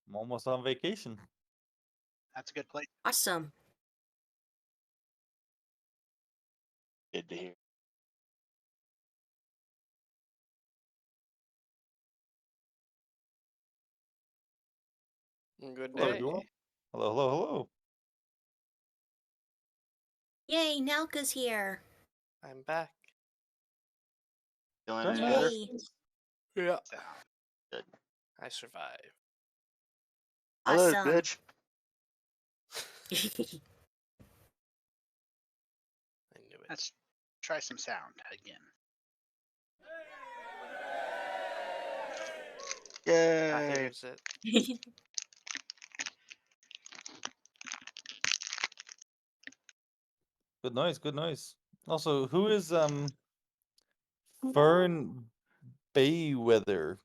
I'm almost on vacation. That's a good place. Awesome. Good to hear. Good Hello, day. everyone. Hello, hello, hello. Yay, Nalka's here. I'm back. Feeling Sounds any better? Yay. Yeah. So, Good. I survived. Hello, Awesome. bitch. I knew it. let's try some sound again. Yay. Here's it. Good noise, good noise. Also, who is Fern Bayweather?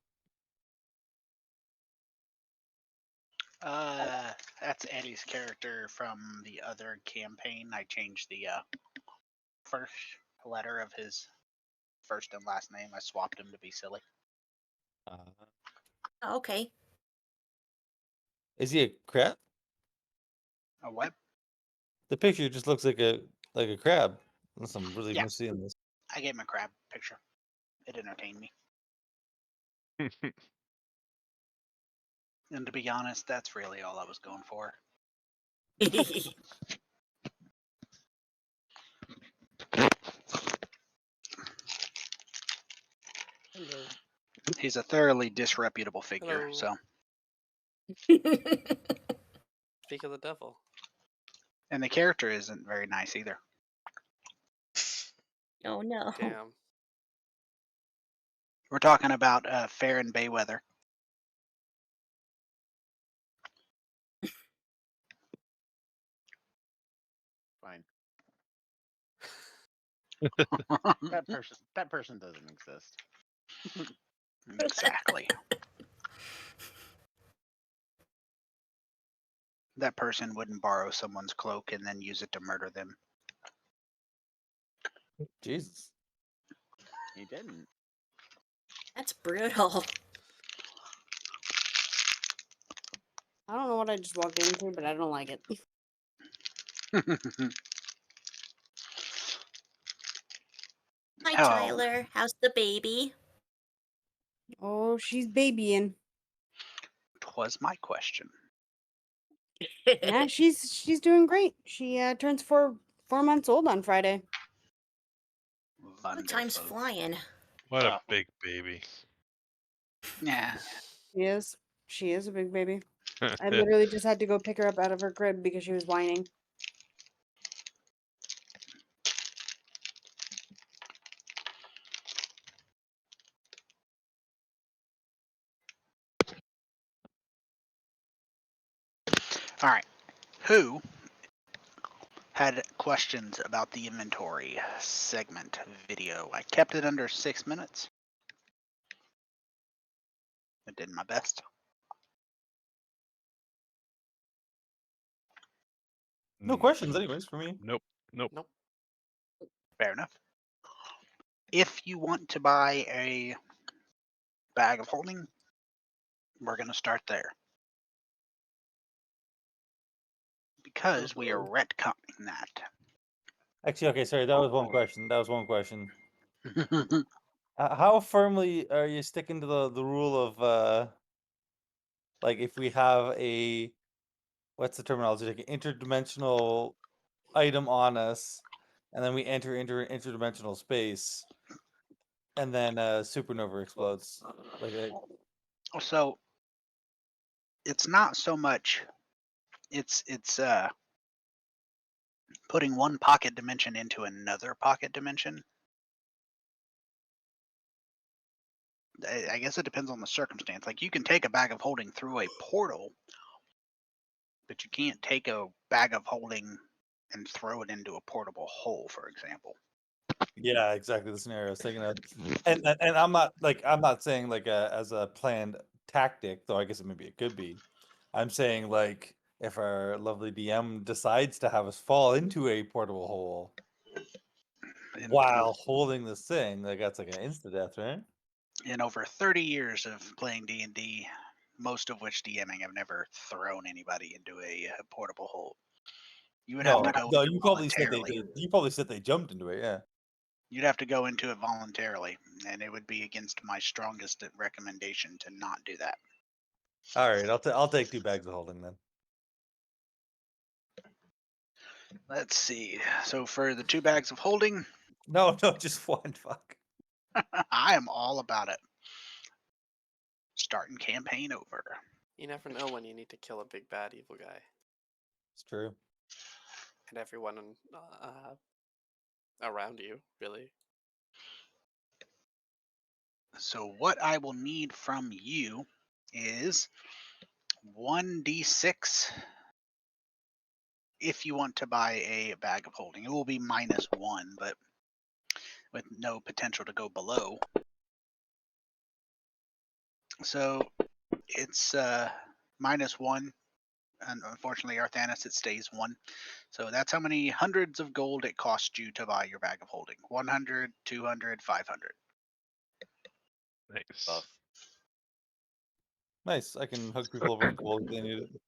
That's Eddie's character from the other campaign. I changed the first letter of his first and last name. I swapped him to be silly. Okay. Is he a crab? A what? The picture just looks like a crab. Unless I'm really Yeah. misseeing this. I gave him a crab picture. It entertained me. And to be honest, that's really all I was going for. Hello. He's a thoroughly disreputable figure. Hello. So, Speak of the devil. and the character isn't very nice either. Oh no. Damn. We're talking about Farron Bayweather. Fine. That person doesn't exist. Exactly. That person wouldn't borrow someone's cloak and then use it to murder them. Jesus. He didn't. That's brutal. I don't know what I just walked into, but I don't like it. Hi, Oh. Tyler. How's the baby? Oh, she's babying. Was my question. Yeah, she's doing great. She turns 4 months old on Friday. What time's Wonderful. flying? What Wow. a big baby. Yeah. She is a big baby. I literally just had to go pick her up out of her crib because she was whining. All right. Who had questions about the inventory segment video? I kept it under 6 minutes. I did my best. No questions, anyways, for me. Nope. Nope. Nope. Fair enough. If you want to buy a bag of holding, we're going to start there. Because we are retconning that. Actually, okay, sorry, that was one question. That was one question. How firmly are you sticking to the rule of like if we have a what's the terminology, like an interdimensional item on us, and then we enter into an interdimensional space, and then a supernova explodes. Like So it's not so much it's putting one pocket dimension into another pocket dimension. I guess it depends on the circumstance. Like you can take a bag of holding through a portal, but you can't take a bag of holding and throw it into a portable hole, for example. yeah, exactly the scenario I was thinking of. And I'm not saying like as a planned tactic, though I guess maybe it could be. I'm saying like if our lovely DM decides to have us fall into a portable hole while holding this thing, like that's like an insta death, right? In over 30 years of playing D&D, most of which DMing have never thrown anybody into a portable hole. You would have No, to go no, into you it probably said they voluntarily. did. You probably said they jumped into it. Yeah. You'd have to go into it voluntarily, and it would be against my strongest recommendation to not do that. All right, I'll take 2 bags of holding then. Let's see. So for the 2 bags of holding, No, just 1. Fuck. I am all about it. Starting campaign over. You never know when you need to kill a big bad evil guy. It's true. And everyone around you, really. So what I will need from you is 1d6 if you want to buy a bag of holding. It will be -1, but with no potential to go below. So it's -1. And unfortunately, Arthanis, it stays 1. So that's how many hundreds of gold it costs you to buy your bag of holding. 100, 200, 500. Nice. Buff. Nice. I can hook people over with gold if they need it.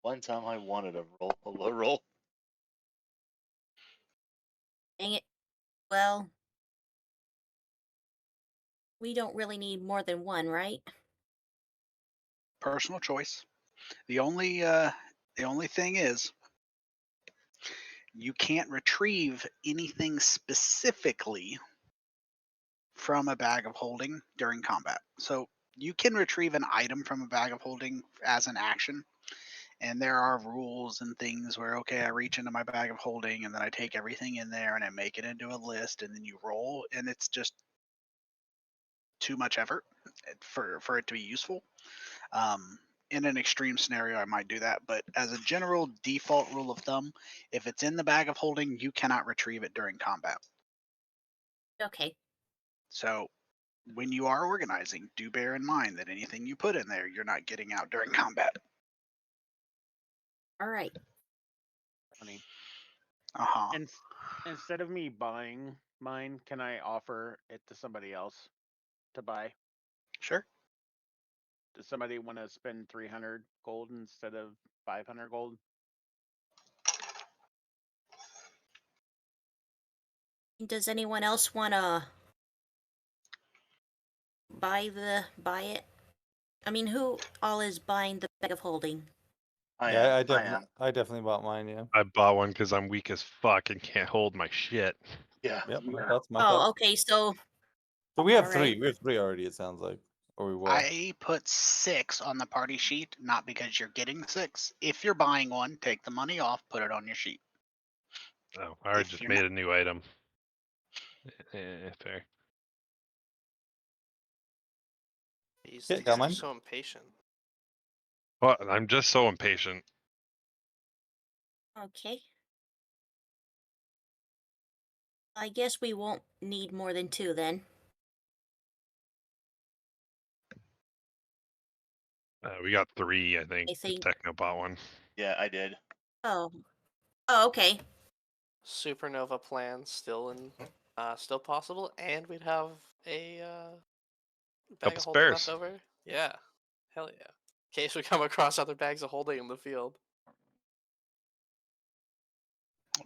One time I wanted a low roll. Dang it. Well, we don't really need more than 1, right? Personal choice. The only thing is, you can't retrieve anything specifically from a bag of holding during combat. So you can retrieve an item from a bag of holding as an action. And there are rules and things where, okay, I reach into my bag of holding and then I take everything in there and I make it into a list and then you roll, and it's just too much effort for it to be useful. In an extreme scenario, I might do that, but as a general default rule of thumb, if it's in the bag of holding, you cannot retrieve it during combat. Okay. So when you are organizing, do bear in mind that anything you put in there, you're not getting out during combat. All right. Funny. Uh-huh. And instead of me buying mine, can I offer it to somebody else to buy? Sure. Does somebody want to spend 300 gold instead of 500 gold? Does anyone else want to buy it? I mean, who all is buying the bag of holding? Yeah, I am. I definitely bought mine. Yeah. I bought one because I'm weak as fuck and can't hold my shit. Yeah. Yep. That's my Oh, thought. okay. So So we have all 3. right. We have 3 already. It sounds like, or we will. I put 6 on the party sheet, not because you're getting 6. If you're buying one, take the money off, put it on your sheet. Oh, I already If just you're made not, a new item. Fair. Jeez, Yeah, these got are mine. so impatient. Well, I'm just so impatient. Okay. I guess we won't need more than 2 then. We got 3, I think. I If think. Techno bought one. Yeah, I did. Oh. Oh, okay. Supernova plan still still possible, and we'd have a bag Couple of holding spares. left over. Yeah, hell yeah. In case we come across other bags of holding in the field.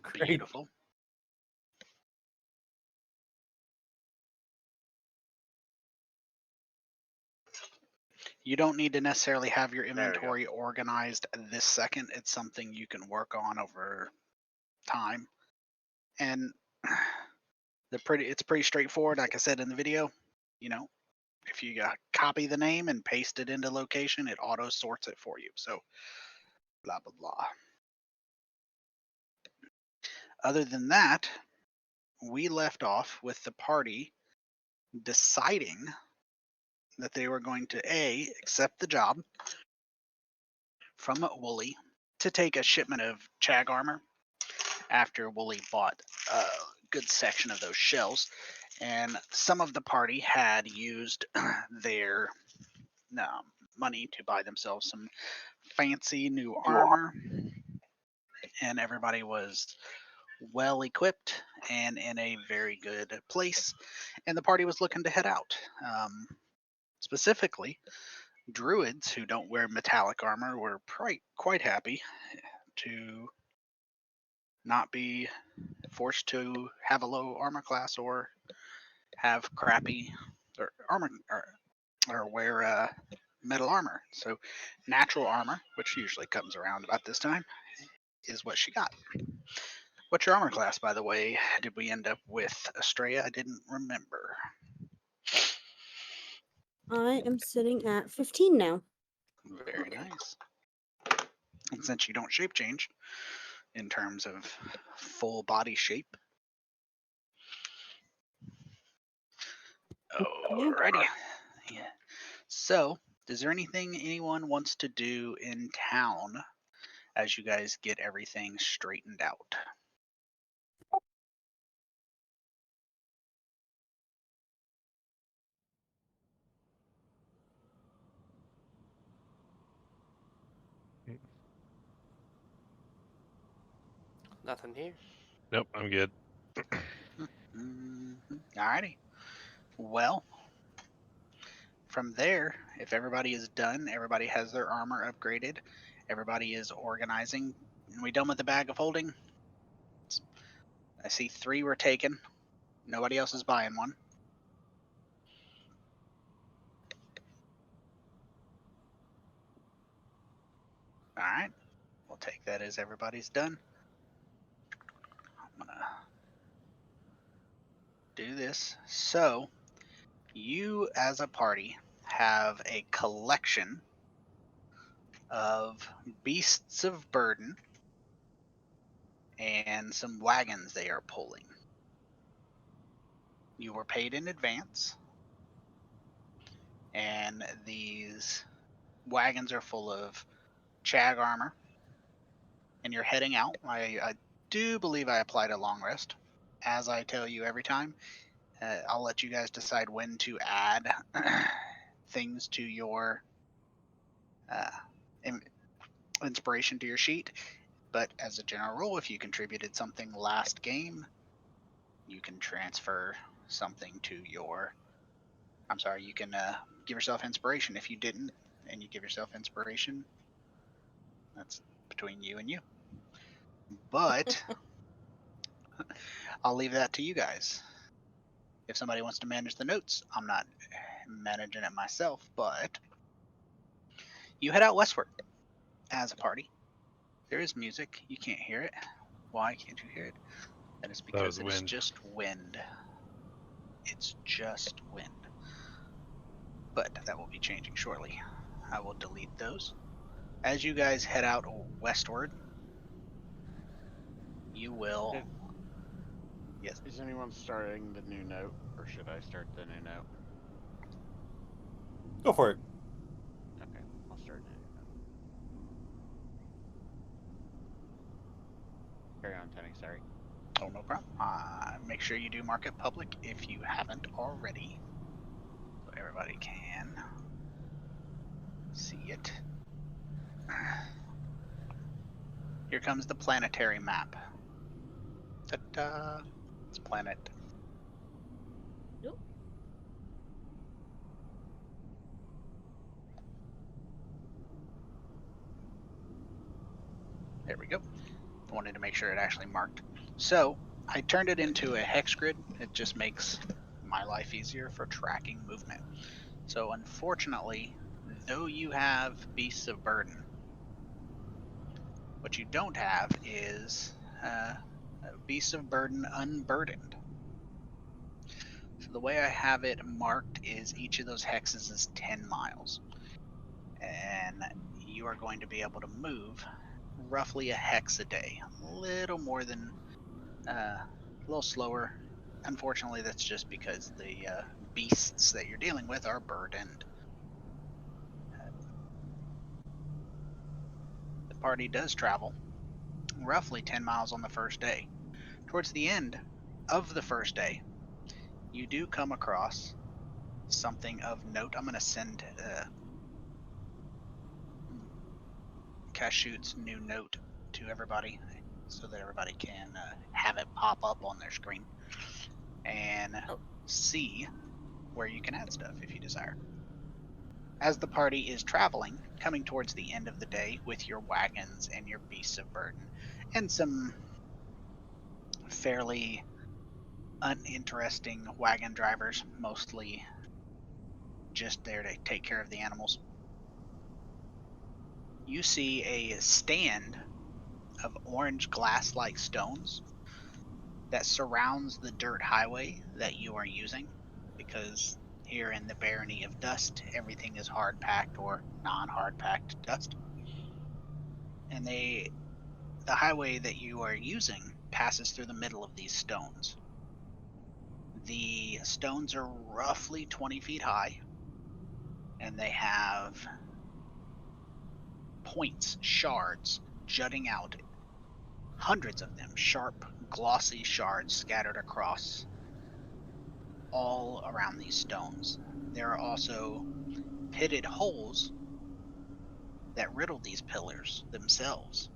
Great. beautiful. You don't need to necessarily have your There we go. inventory organized this second. It's something you can work on over time. And it's pretty straightforward. Like I said in the video, you know, if you copy the name and paste it into location, it auto sorts it for you. So blah, blah, blah. Other than that, we left off with the party deciding that they were going to accept the job from Wooly to take a shipment of Chag armor after Wooly bought a good section of those shells. And some of the party had used their money to buy themselves some fancy new armor, and everybody was well equipped and in a very good place, and the party was looking to head out. Specifically, druids who don't wear metallic armor were quite happy to not be forced to have a low armor class or have crappy or armor or wear metal armor. So natural armor, which usually comes around about this time, is what she got. What's your armor class, by the way? Did we end up with Estrella? I didn't remember. I am sitting at 15 now. Very nice. And since you don't shape change in terms of full body shape. Alrighty. Yeah. So, is there anything anyone wants to do in town as you guys get everything straightened out? Nothing here. Nope, I'm good. Alrighty. Well, from there, if everybody is done, everybody has their armor upgraded, everybody is organizing. Are we done with the bag of holding? I see 3 were taken. Nobody else is buying one. Alright. We'll take that as everybody's done. I'm gonna do this. So, you as a party have a collection of beasts of burden and some wagons they are pulling. You were paid in advance, and these wagons are full of chag armor, and you're heading out. I do believe I applied a long rest, as I tell you every time. I'll let you guys decide when to add things to your inspiration to your sheet. But as a general rule, if you contributed something last game, you can transfer something to your. I'm sorry, you can give yourself inspiration. If you didn't, and you give yourself inspiration, that's between you and you. But I'll leave that to you guys. If somebody wants to manage the notes, I'm not managing it myself, but you head out westward as a party. There is music. You can't hear it. Why can't you hear it? That is because was it is wind. just wind. It's just wind. But that will be changing shortly. I will delete those. As you guys head out westward, you will. Did- Yes. Is anyone starting the new note, or should I start the new note? Go for it. Okay, I'll start the new note. Carry on, Tenny. Sorry. Oh, no problem. Make sure you do mark it public if you haven't already, so everybody can see it. Here comes the planetary map. Ta-da! It's planet. Nope. There we go. I wanted to make sure it actually marked. So I turned it into a hex grid. It just makes my life easier for tracking movement. So unfortunately, though you have beasts of burden, what you don't have is beasts of burden unburdened. So the way I have it marked is each of those hexes is 10 miles. And you are going to be able to move roughly a hex a day. A little more than, a little slower. Unfortunately, that's just because the beasts that you're dealing with are burdened. The party does travel roughly 10 miles on the first day. Towards the end of the first day, you do come across something of note. I'm going to send Cashoot's new note to everybody so that everybody can have it pop up on their screen and Oh. see where you can add stuff if you desire. as the party is traveling, coming towards the end of the day with your wagons and your beasts of burden, and some fairly uninteresting wagon drivers, mostly just there to take care of the animals, you see a stand of orange glass-like stones that surrounds the dirt highway that you are using, because here in the barony of dust, everything is hard packed or non-hard packed dust. And the highway that you are using passes through the middle of these stones. The stones are roughly 20 feet high, and they have points, shards, jutting out, hundreds of them, sharp, glossy shards scattered across all around these stones. There are also pitted holes that riddle these pillars themselves.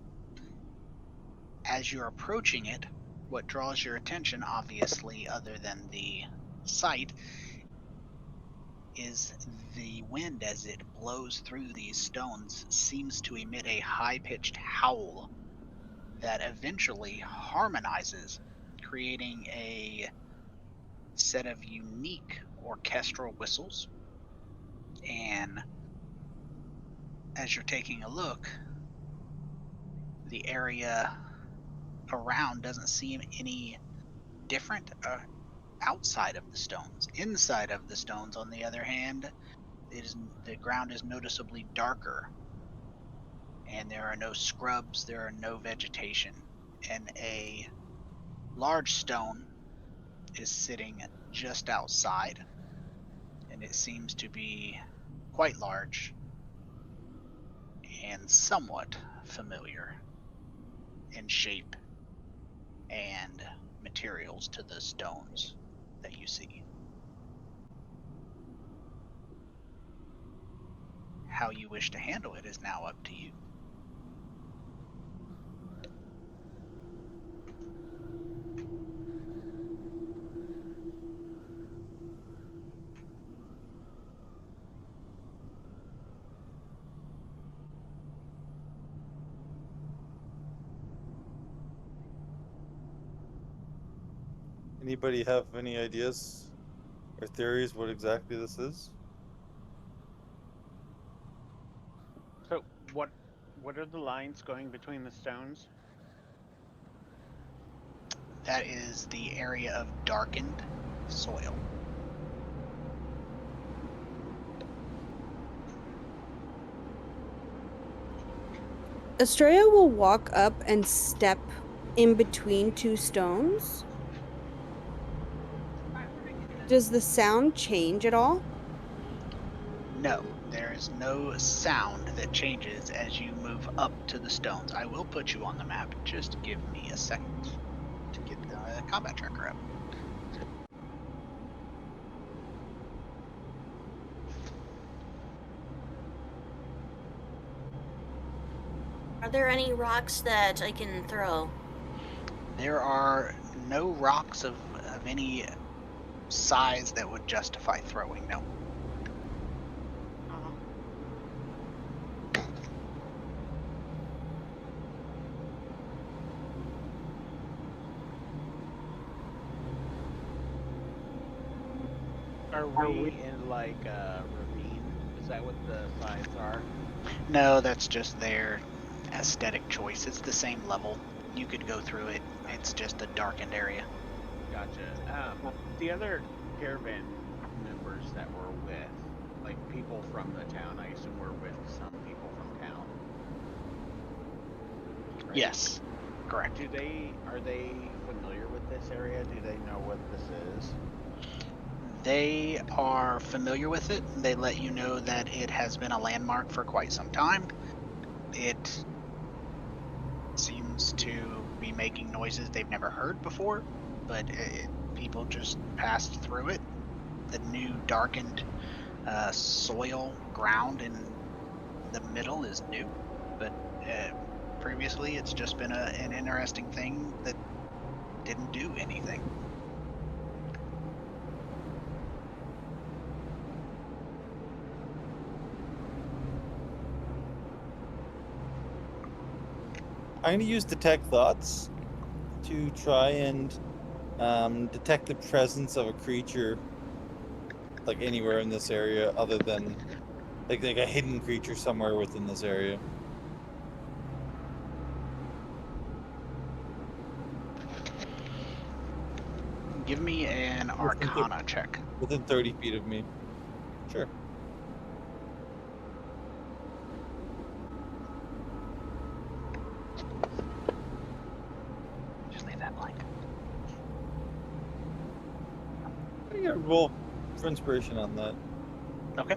As you're approaching it, what draws your attention, obviously, other than the sight, is the wind as it blows through these stones seems to emit a high-pitched howl that eventually harmonizes, creating a set of unique orchestral whistles. And as you're taking a look, the area around doesn't seem any different outside of the stones. Inside of the stones, on the other hand, the ground is noticeably darker, and there are no scrubs, there are no vegetation, and a large stone is sitting just outside, and it seems to be quite large and somewhat familiar in shape and materials to the stones that you see. How you wish to handle it is now up to you. Anybody have any ideas or theories what exactly this is? So what are the lines going between the stones? That is the area of darkened soil. Estrella will walk up and step in between two stones. Does the sound change at all? No, there is no sound that changes as you move up to the stones. I will put you on the map. Just give me a second to get the combat tracker up. Are there any rocks that I can throw? There are no rocks of any size that would justify throwing, no. Oh. Are we in like a ravine? Is that what the signs are? No, that's just their aesthetic choice. It's the same level. You could go through it. It's just a darkened area. Gotcha. The other caravan members that we're with, like people from the town, I assume we're with some people from town. Right? Yes, correct. Are they familiar with this area? Do they know what this is? They are familiar with it. They let you know that it has been a landmark for quite some time. It seems to be making noises they've never heard before, but people just passed through it. The new darkened soil ground in the middle is new, but previously it's just been an interesting thing that didn't do anything. I'm gonna use detect thoughts to try and detect the presence of a creature, like anywhere in this area, other than like a hidden creature somewhere within this area. Give me an Arcana check. Within 30 feet of me. Sure. Just leave that blank. I get a roll for inspiration on that. Okay.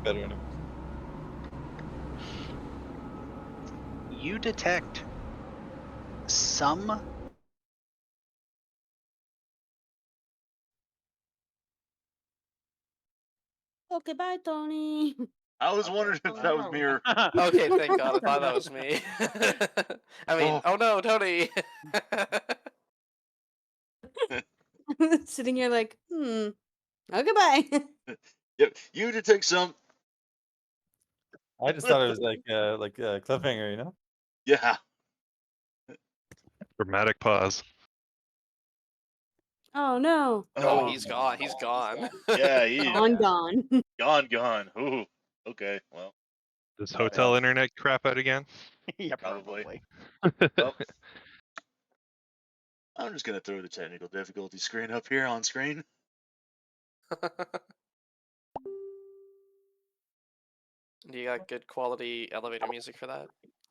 Better anyway. You detect some Okay, bye, Tony. I was Okay. wondering if that was me or. Okay, thank God. I thought that was me. I mean, oh no, Tony. Sitting here like, okay, bye. Yep, you detect some. I just thought it was like a cliffhanger, you know? Yeah. Dramatic pause. Oh no. Oh, Oh, he's gone. He's gone. yeah, he Gone. gone. Ooh. Okay, well, Does Oh, hotel yeah. internet crap out again? Yeah, probably. probably. Well, I'm just gonna throw the technical difficulty screen up here on screen. Do you got good quality elevator music for that?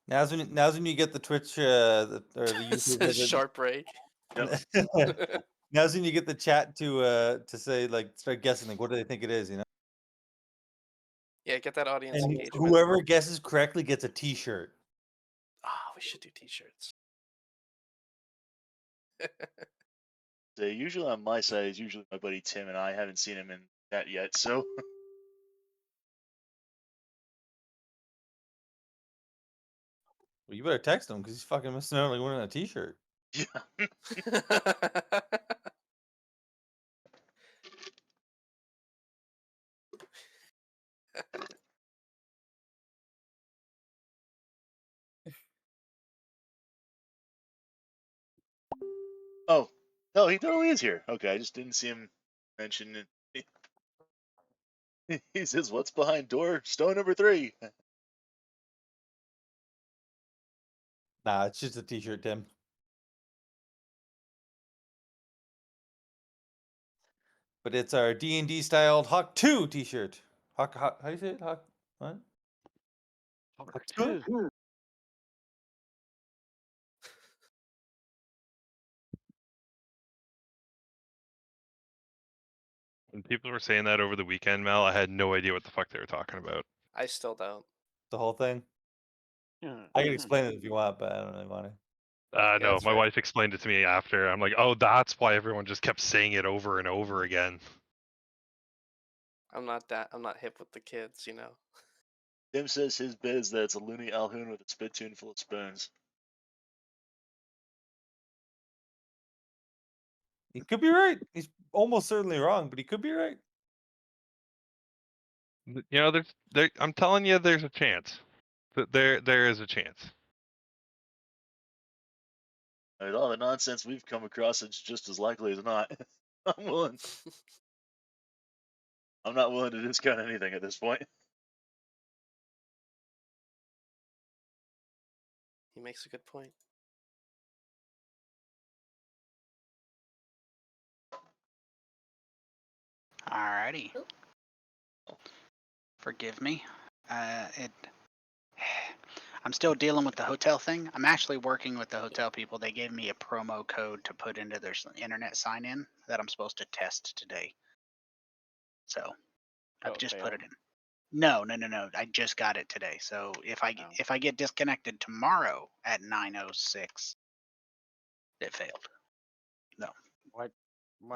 Now's when you get the Twitch or the YouTube. Short break. Now's when you get the chat to say like start guessing like what do they think it is, you know? Yeah, get that audience And engagement. whoever guesses correctly gets a T-shirt. Oh, we should do T-shirts. So usually on my side is usually my buddy Tim, and I haven't seen him in that yet. So Well, you better text him because he's fucking missing out like winning a T-shirt. yeah. Oh no, he totally is here. Okay, I just didn't see him mention it. He says, "What's behind door stone number 3?" Nah, it's just a T-shirt, Tim. But it's our D&D styled Hawk 2 T-shirt. Hawk, how do you say it? Hawk what? Hawk 2? When people were saying that over the weekend, Mel, I had no idea what the fuck they were talking about. I still don't. The whole thing. I can explain it if you want, but I don't really want to. Yeah, No, that's my fair. wife explained it to me after. I'm like, oh, that's why everyone just kept saying it over and over again. I'm not hip with the kids, you know. Tim says his bit is that it's a loony Alhoon with a spittoon full of spoons. He could be right. He's almost certainly wrong, but he could be right. You know, I'm telling you, there's a chance. There is a chance. With all the nonsense we've come across, it's just as likely as not. I'm not willing to discount anything at this point. He makes a good point. Alrighty. Forgive me. I'm still dealing with the hotel thing. I'm actually working with the hotel people. They gave me a promo code to put into their internet sign-in that I'm supposed to test today. So I've just put it in. No. I just got it today. So if I get disconnected tomorrow at 9:06, it failed. No, Why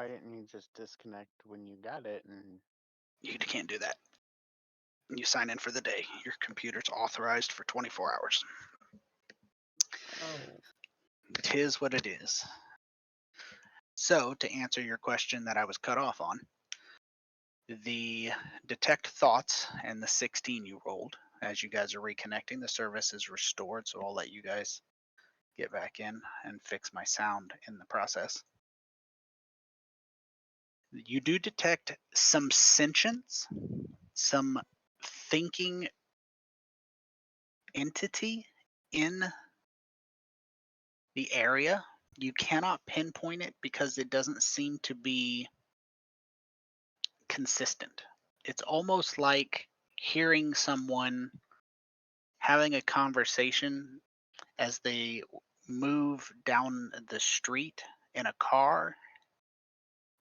didn't you just disconnect when you got it? And you can't do that. You sign in for the day. Your computer's authorized for 24 hours. oh, Tis what it is. So, to answer your question that I was cut off on, The detect thoughts and the 16 you rolled. As you guys are reconnecting, the service is restored, so I'll let you guys get back in and fix my sound in the process. You do detect some sentience, some thinking entity in the area. You cannot pinpoint it because it doesn't seem to be consistent. It's almost like hearing someone having a conversation as they move down the street in a car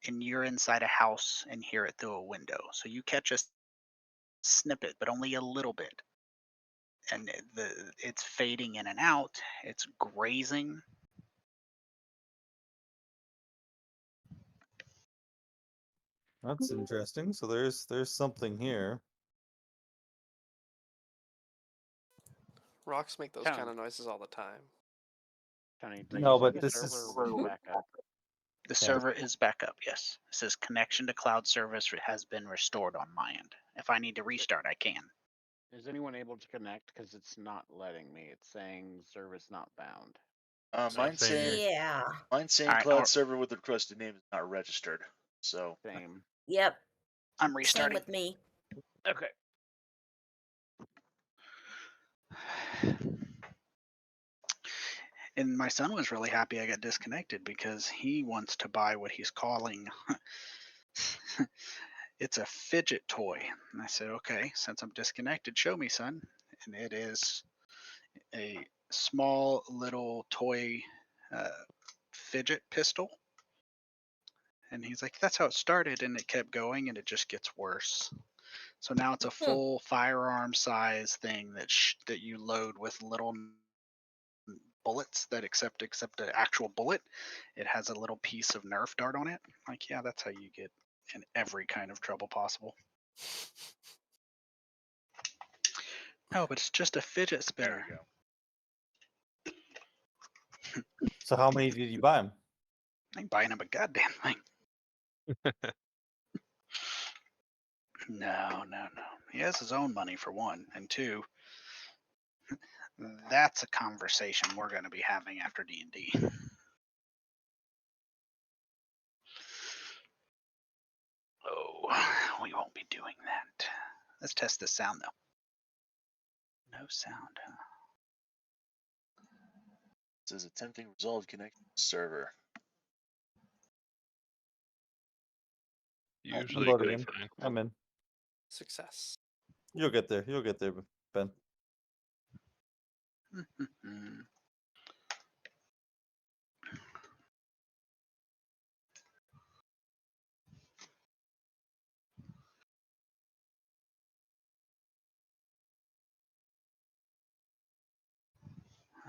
and you're inside a house and hear it through a window. So you catch a snippet, but only a little bit. And it's fading in and out. It's grazing. That's interesting. So there's something here. Rocks make those Town. kind of noises all the time. Tony, did No, you say but the this server is- was back up? The server is back up, yes. It says connection to cloud service has been restored on my end. If I need to restart, I can. Is anyone able to connect? Because it's not letting me. It's saying service not bound. Mine's same here. saying Yeah. cloud Alright, server with the requested name is not registered. So Same. Yep. I'm Same restarting. with me. Okay. And my son was really happy I got disconnected because he wants to buy what he's calling it's a fidget toy. And I said, okay, since I'm disconnected, show me, son. And it is a small little toy fidget pistol. And he's like, that's how it started. And it kept going and it just gets worse. So now it's a full firearm size thing that you load with little bullets that accept an actual bullet. It has a little piece of Nerf dart on it. Like, yeah, that's how you get in every kind of trouble possible. No, but it's just a fidget there spinner. you go. So how many did you buy him? I ain't buying him a goddamn thing. No. He has his own money for one, and two, that's a conversation we're going to be having after D&D. Oh, we won't be doing that. Let's test the sound though. No sound, huh? It says attempting resolve connect server. Usually loading going in. fine. I'm in. Success. You'll get there. You'll get there, Ben.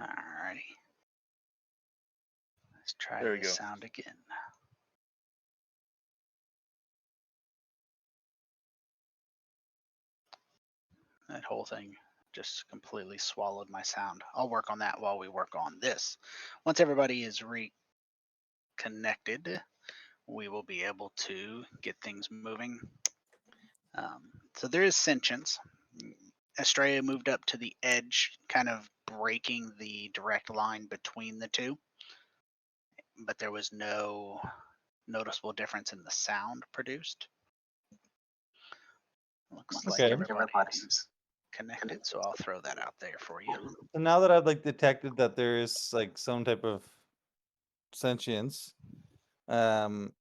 Alrighty. Let's try There we this go. sound again. That whole thing just completely swallowed my sound. I'll work on that while we work on this. Once everybody is reconnected, we will be able to get things moving. So there is sentience. Estrella moved up to the edge, kind of breaking the direct line between the two, but there was no noticeable difference in the sound produced. Looks like Okay. everybody's connected, so I'll throw that out there for you. So now that I've detected that there is some type of sentience, I'm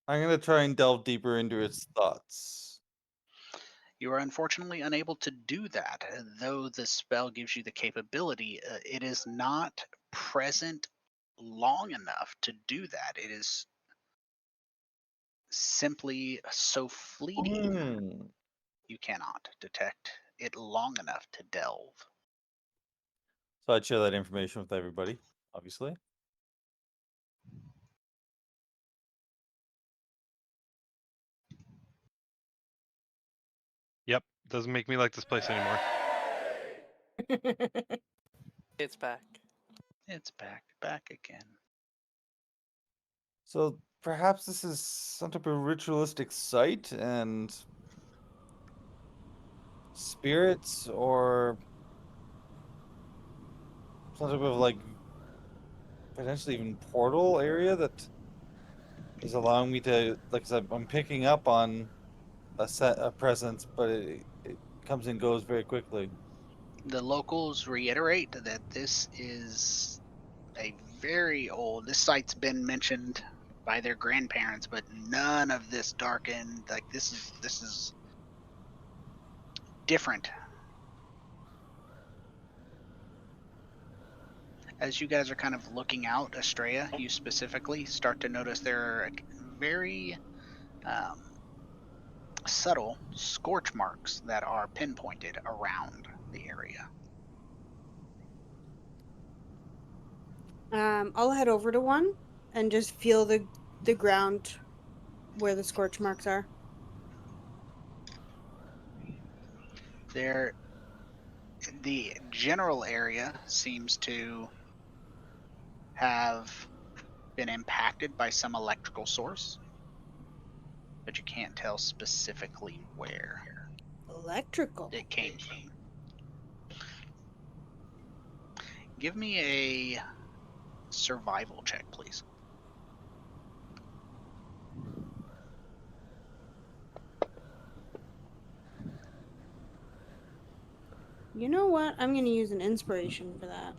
gonna try and delve deeper into its thoughts. You are unfortunately unable to do that, though the spell gives you the capability. It is not present long enough to do that. It is simply so fleeting. You cannot detect it long enough to delve. So I'd share that information with everybody, obviously. Yep, doesn't make me like this place anymore. It's back. It's back again. So perhaps this is some type of ritualistic site and spirits, or some type of like potentially even portal area that is allowing me to, like I said, I'm picking up on a presence, but it comes and goes very quickly. The locals reiterate that this is a very old. This site's been mentioned by their grandparents, but none of this darkened. Like this is different. As you guys are kind of looking out, Estrella, you specifically start to notice there are very subtle scorch marks that are pinpointed around the area. I'll head over to one and just feel the ground where the scorch marks are. There, the general area seems to have been impacted by some electrical source, but you can't tell specifically where Electrical. it came from. Give me a survival check, please. You know what? I'm gonna use an inspiration for that.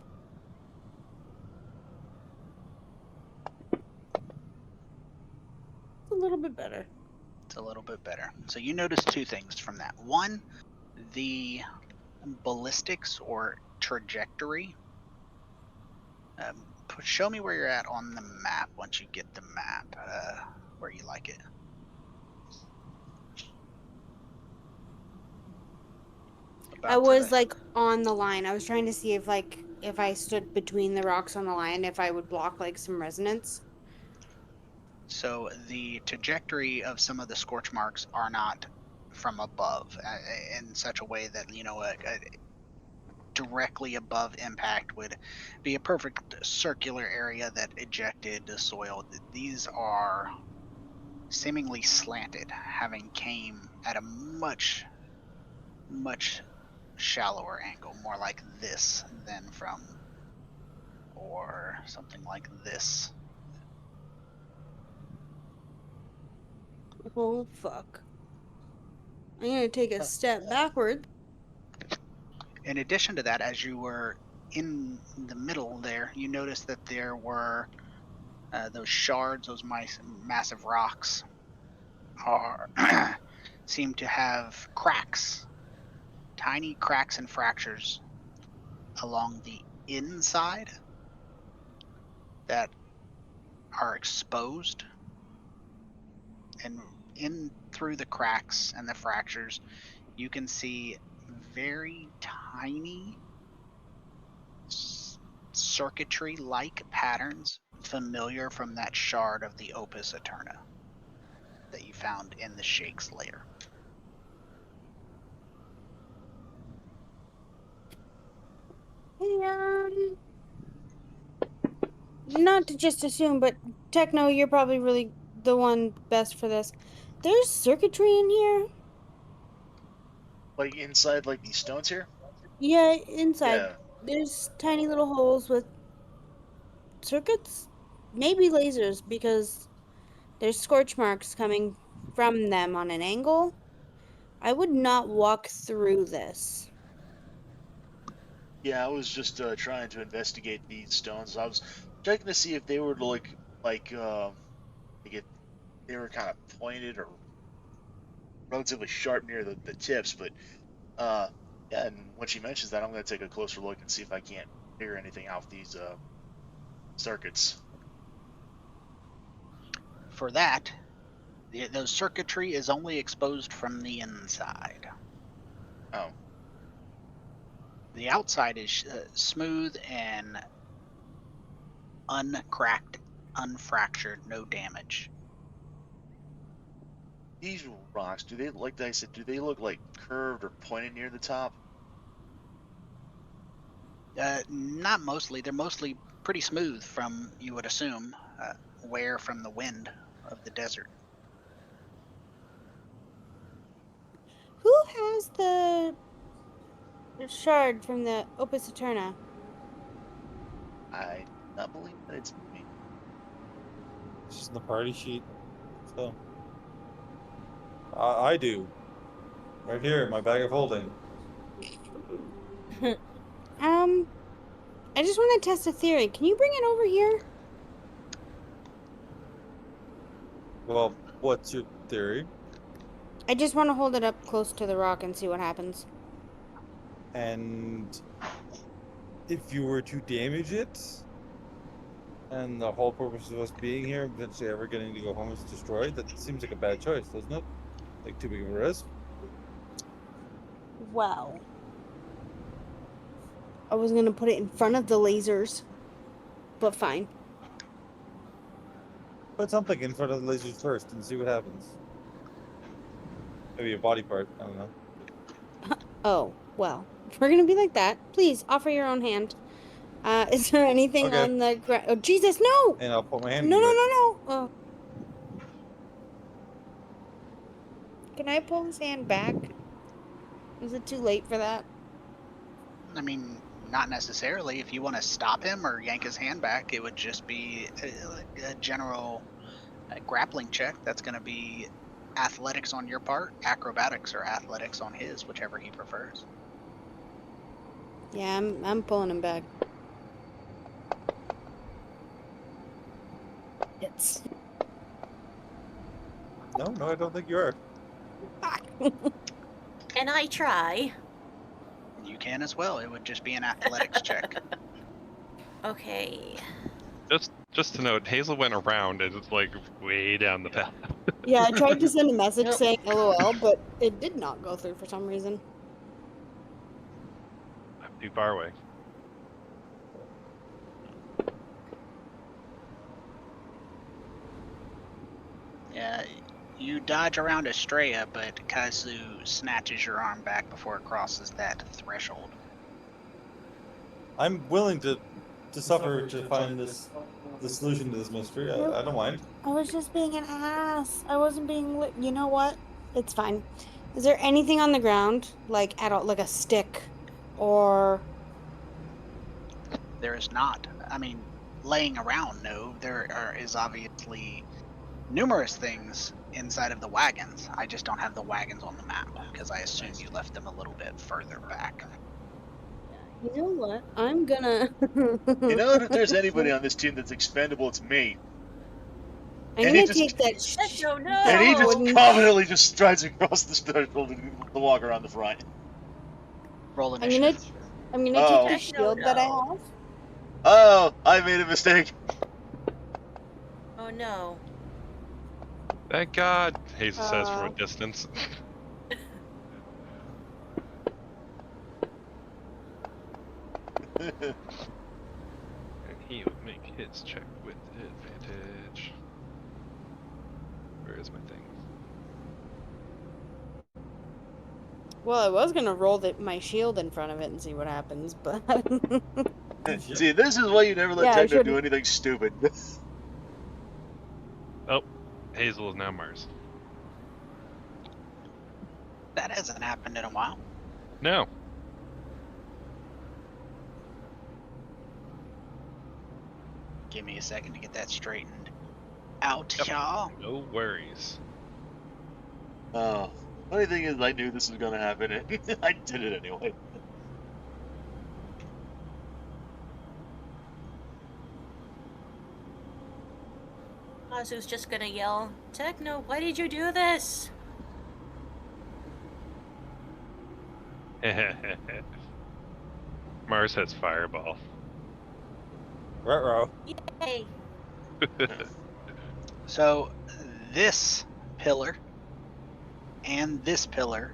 It's a little bit better. It's a little bit better. So you notice two things from that. One, the ballistics or trajectory. Show me where you're at on the map once you get the map, where you like it. I About to was the like on the line. I was trying to see if I stood between the rocks on the line, if I would block like some resonance. So the trajectory of some of the scorch marks are not from above in such a way that, you know, directly above impact would be a perfect circular area that ejected the soil. These are seemingly slanted, having came at a much, much shallower angle, more like this than from, or something like this. Oh fuck. I'm gonna take a step backward. In addition to that, as you were in the middle there, you noticed that there were those shards, those massive rocks, are seem to have cracks, tiny cracks and fractures along the inside that are exposed, and in through the cracks and the fractures, you can see very tiny circuitry-like patterns familiar from that shard of the Opus Eterna that you found in the Shake's lair. Hey, not to just assume, but Techno, you're probably really the one best for this. There's circuitry in here? Like inside, like these stones here. Yeah, inside. Yeah. There's tiny little holes with circuits? Maybe lasers, because there's scorch marks coming from them on an angle. I would not walk through this. Yeah, I was just trying to investigate these stones. I was checking to see if they were like if they were kind of pointed or relatively sharp near the tips. But uh, yeah, and when she mentions that, I'm going to take a closer look and see if I can't figure anything out with these circuits. For that, those circuitry is only exposed from the inside. Oh, The outside is smooth and uncracked, unfractured, no damage. these rocks, do they, like I said, do they look like curved or pointed near the top? Not mostly. They're mostly pretty smooth, from you would assume, wear from the wind. of the desert. Who has the shard from the Opus Eterna? I do not believe that it's me. It's just in the party sheet. So I do. Right here, my bag of holding. I just want to test a theory. Can you bring it over here? Well, what's your theory? I just want to hold it up close to the rock and see what happens. And if you were to damage it, and the whole purpose of us being here and potentially ever getting to go home is destroyed, that seems like a bad choice, doesn't it? Like too big of a risk. Well, I was gonna put it in front of the lasers, but fine. Put something in front of the lasers first and see what happens. Maybe a body part. I don't know. Oh, well, if we're gonna be like that, please offer your own hand. Is there anything Okay. on the ground? Oh, Jesus, no! And I'll put my hand No, into no, it. no, no! Oh. Can I pull his hand back? Is it too late for that? I mean, not necessarily. If you want to stop him or yank his hand back, it would just be a general grappling check. That's going to be athletics on your part, acrobatics or athletics on his, whichever he prefers. Yeah, I'm pulling him back. It's No, I don't think you are. Can I try? You can as well. It would just be an athletics check. Okay. Just to note, Hazel went around and it's like way down the path. Yeah, I tried to send a message Nope. saying LOL, but it did not go through for some reason. I'm too far away. Yeah, you dodge around Estrella, but Kaisu snatches your arm back before it crosses that threshold. I'm willing to suffer to find the solution to this mystery. I don't mind. I was just being an ass. I wasn't being. You know what? It's fine. Is there anything on the ground, like at all, like a stick, or? There is not. I mean, laying around, no. Is obviously numerous things inside of the wagons. I just don't have the wagons on the map because I assume you left them a little bit further back. You know what? I'm gonna. You know, if there's anybody on this team that's expendable, it's me. I'm And he gonna just- take that. Oh no! And he just wooden- confidently just strides across the threshold to walk around the front. Roll I'm initiative. gonna Oh. take the shield that I have. Oh, I made a mistake. Oh no. Thank God, Hazel says from a Uh. distance. And he will make his check with advantage. Where is my thing? Well, I was gonna roll my shield in front of it and see what happens, but. See, this is why you never let Yeah, I Tekno do shouldn't. anything stupid. Oh, Hazel is now Mars. That hasn't happened in a while. No. Give me a second to get that straightened out, Yep. y'all. No worries. Oh, funny thing is, I knew this was gonna happen. I did it anyway. Kazu's just gonna yell, Techno, why did you do this? Mars has Fireball. Ruh-roh. Yay! So this pillar and this pillar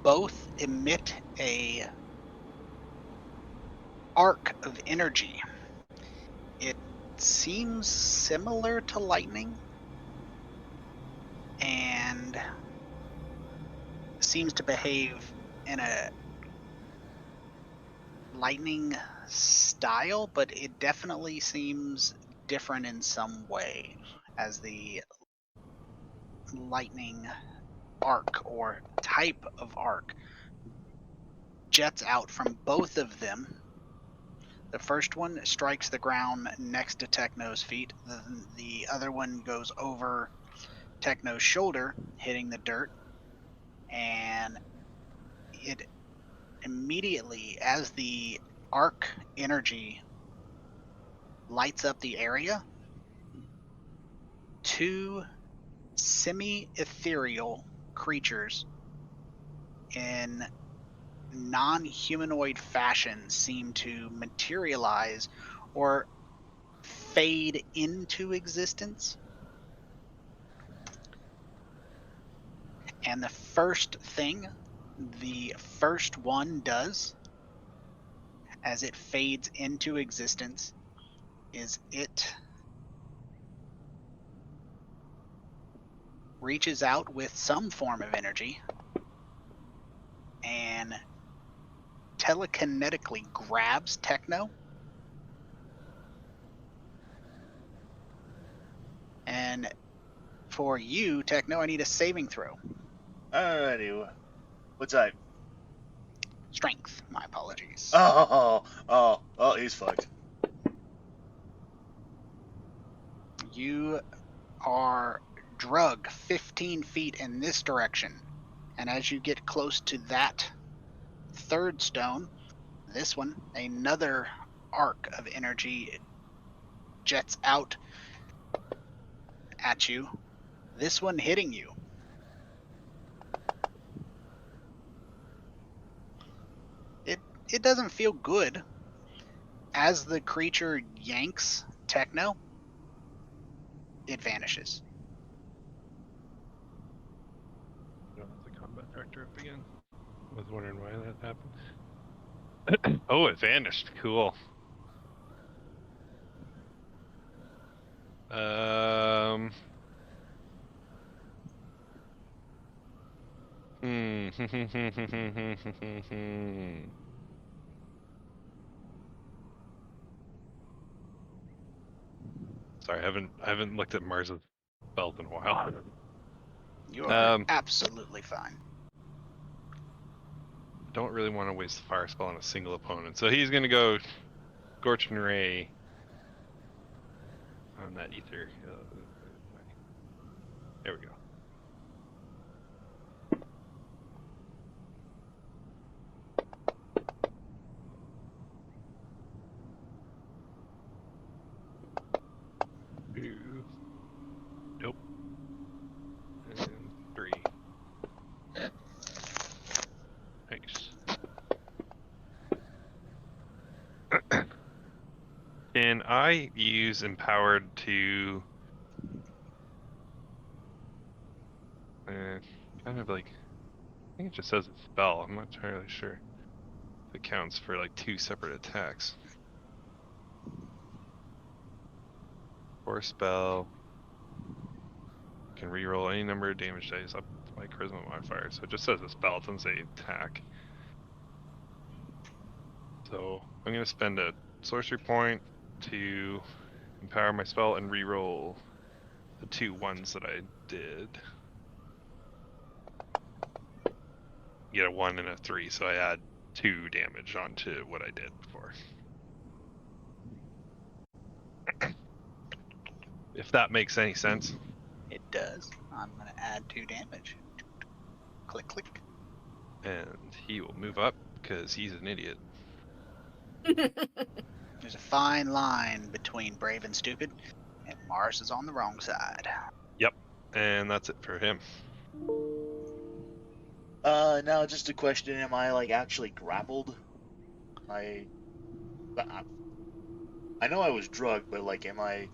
both emit a arc of energy. It seems similar to lightning and seems to behave in a lightning style, but it definitely seems different in some way as the lightning arc or type of arc jets out from both of them. The first one strikes the ground next to Techno's feet. The other one goes over Techno's shoulder, hitting the dirt. And it immediately, as the arc energy lights up the area, two semi-ethereal creatures in non-humanoid fashion seem to materialize or fade into existence. And the first thing the first one does as it fades into existence is it reaches out with some form of energy and telekinetically grabs Techno. And for you, Techno, I need a saving throw. Alrighty. What type? Strength. My apologies. Oh, he's fucked. You are drug 15 feet in this direction. And as you get close to that third stone, this one, another arc of energy jets out at you. This one hitting you. It doesn't feel good. As the creature yanks Techno, it vanishes. You don't have the combat director up again. I was wondering why that happened. Oh, it vanished. Cool. Um. Hmm. Sorry, I haven't looked at Mars's belt in a while. You are absolutely fine. Don't really want to waste the fire spell on a single opponent, so he's gonna go Scorching Ray on that ether. There we go. Two. Nope. And 3. Nice. Can I use Empowered to kind of like, I think it just says it's spell. I'm not entirely sure if it counts for like 2 separate attacks. Or spell. Can reroll any number of damage dice up to my charisma modifier. So it just says a spell, it doesn't say attack. So I'm gonna spend a sorcery point to empower my spell and reroll the 2 ones that I did. Get a 1 and a 3, so I add 2 damage onto what I did before. If that makes any sense. It does. I'm going to add 2 damage. Click, click. And he will move up because he's an idiot. There's a fine line between brave and stupid, and Mars is on the wrong side. Yep, and that's it for him. Now just a question: am I like actually grappled? I know I was drugged, but like, am I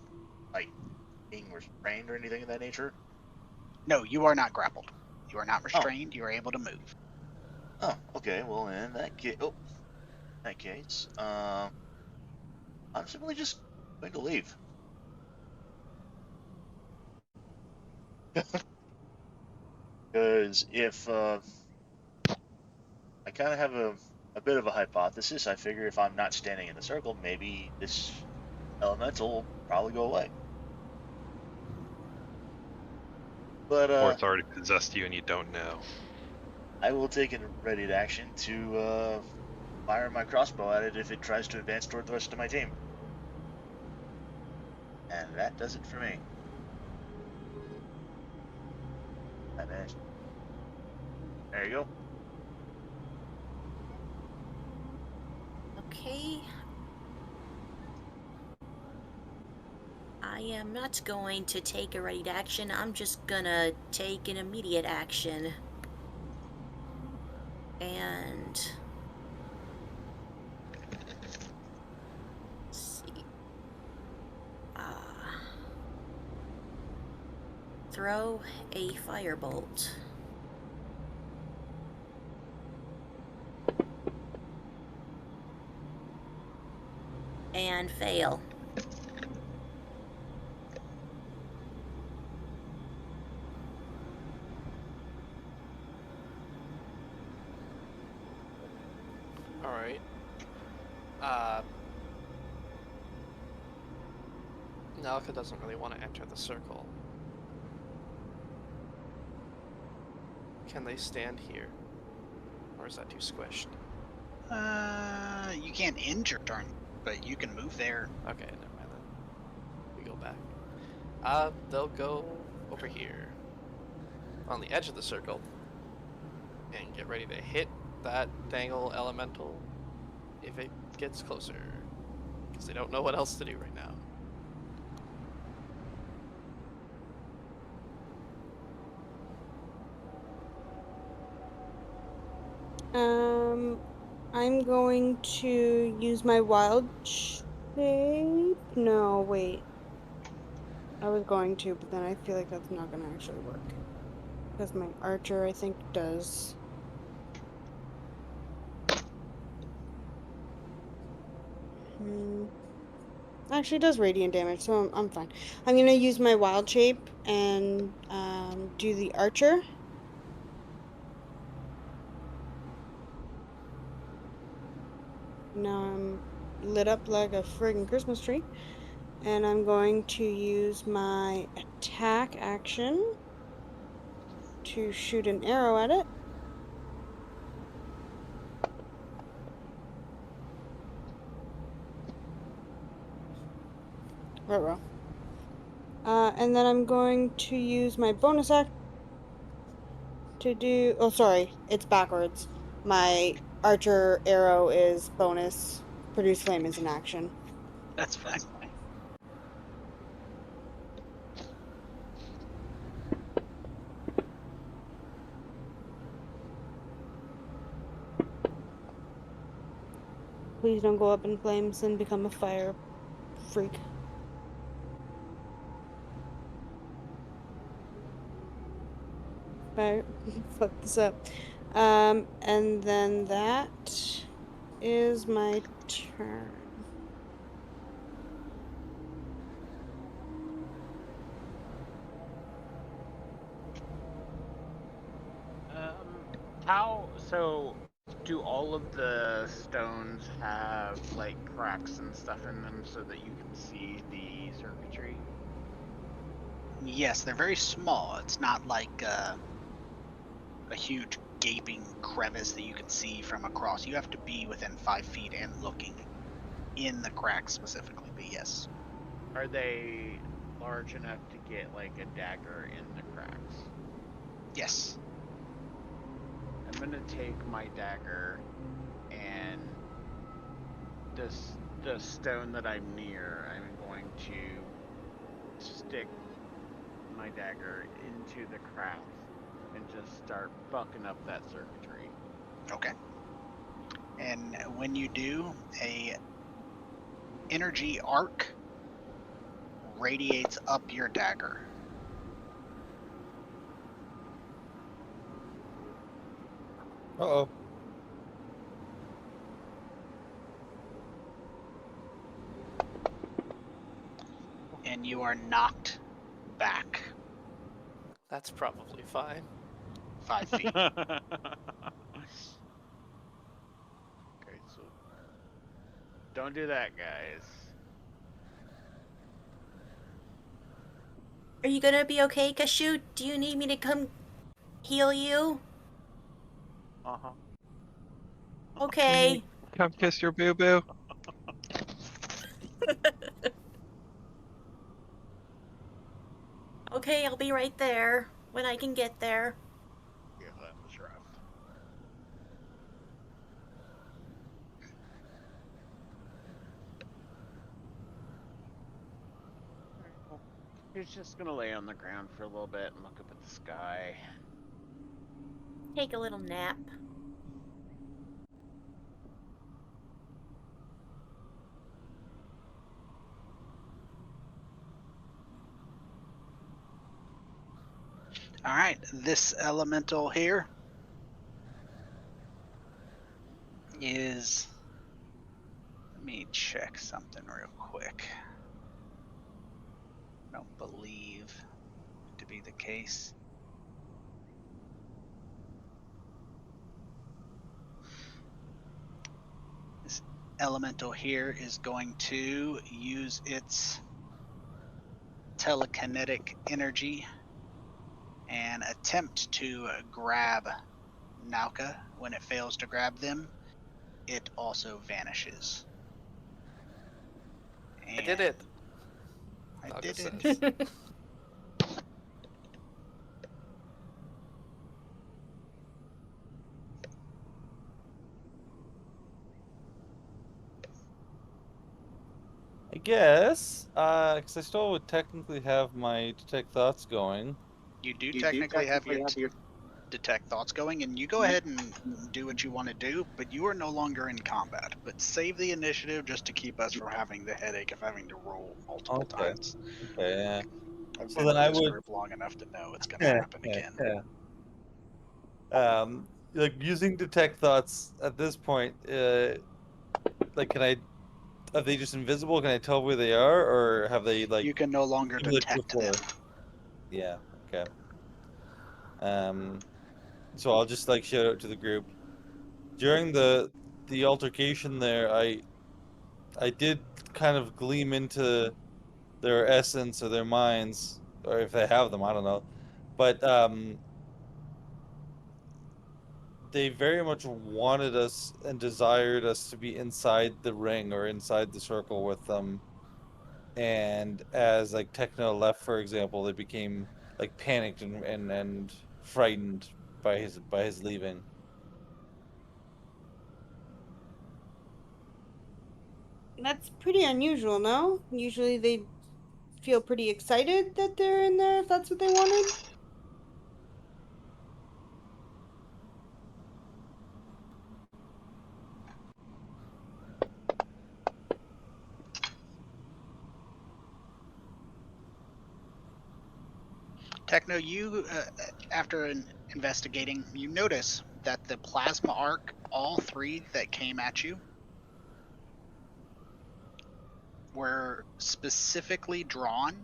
like being restrained or anything of that nature? No, you are not grappled. You are not restrained. You are able to move. Oh, okay. Well, in that case, I'm simply just going to leave. Because if I kind of have a bit of a hypothesis, I figure if I'm not standing in the circle, maybe this elemental will probably go away. But Or it's already possessed you and you don't know. I will take a ready to action to fire my crossbow at it if it tries to advance toward the rest of my team. And that does it for me. I managed. There you go. Okay. I am not going to take a ready to action. I'm just gonna take an immediate action. And let's see. Throw a firebolt. And fail. Alright. Nalka doesn't really want to enter the circle. Can they stand here? Or is that too squished? You can't injure turn, but you can move there. Okay, never mind then. We go back. They'll go over here. On the edge of the circle. And get ready to hit that dangle elemental if it gets closer. Because they don't know what else to do right now. I'm going to use my wild shape. No, wait. I was going to, but then I feel like that's not gonna actually work. Because my archer, I think, does. Actually, it does radiant damage, so I'm fine. I'm gonna use my wild shape and do the archer. Now I'm lit up like a friggin' Christmas tree. And I'm going to use my attack action to shoot an arrow at it. Right. And then I'm going to use my bonus action to do. Oh, sorry, it's backwards. My archer arrow is bonus. Produce flame is an action. That's fine. Please don't go up in flames and become a fire freak. Fire, fuck this up. And then that is my turn. So do all of the stones have like cracks and stuff in them so that you can see the circuitry? Yes, they're very small. It's not like a huge gaping crevice that you can see from across. You have to be within 5 feet and looking in the cracks specifically, but yes. Are they large enough to get like a dagger in the cracks? Yes. I'm gonna take my dagger and the stone that I'm near, I'm going to stick my dagger into the crack and just start fucking up that circuitry. Okay. And when you do, a energy arc radiates up your dagger. Uh-oh. And you are knocked back That's probably fine. 5 feet. Okay, so don't do that, guys. Are you gonna be okay, Kashoot? Do you need me to come heal you? Uh-huh. Okay. Come kiss your boo boo. Okay, I'll be right there when I can get there. Yeah, that was rough. Alright, well, he's just gonna lay on the ground for a little bit and look up at the sky. Take a little nap. All right, this elemental here is. Let me check something real quick. I don't believe it to be the case. This elemental here is going to use its telekinetic energy and attempt to grab Nauka. When it fails to grab them, it also vanishes. I did it. I Naga did it. says. I guess, because I still would technically have my detect thoughts going. You do technically have your detect thoughts going, and you go ahead and do what you want to do, but you are no longer in combat. But save the initiative just to keep us from having the headache of having to roll multiple Okay. times. Okay, yeah. I've So been then in I this would. group long enough to know it's going to happen again. Like using detect thoughts at this point, like, can I? Are they just invisible? Can I tell where they are, or have they like You can no longer similar to detect before? them. Yeah. Okay. So I'll just like shout out to the group during the altercation there. I did kind of gleam into their essence or their minds, or if they have them, I don't know. But they very much wanted us and desired us to be inside the ring or inside the circle with them. And as like Techno left, for example, they became like panicked and frightened by his leaving. That's pretty unusual, no? Usually they feel pretty excited that they're in there if that's what they wanted. Techno, after investigating, you notice that the plasma arc, all three that came at you, were specifically drawn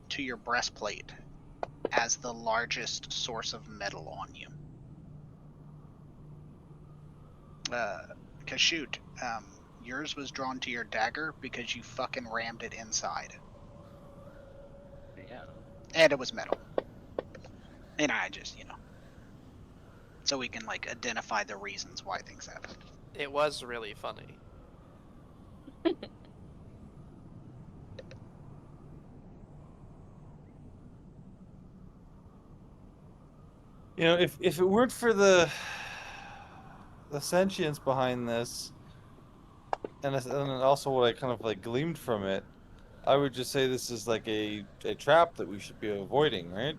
to your breastplate as the largest source of metal on you. Kashoot, yours was drawn to your dagger because you fucking rammed it inside. Yeah. And it was metal. And I just, so we can like identify the reasons why things happened. It was really funny. If it weren't for the sentience behind this, and also what I kind of like gleamed from it, I would just say this is like a trap that we should be avoiding, right?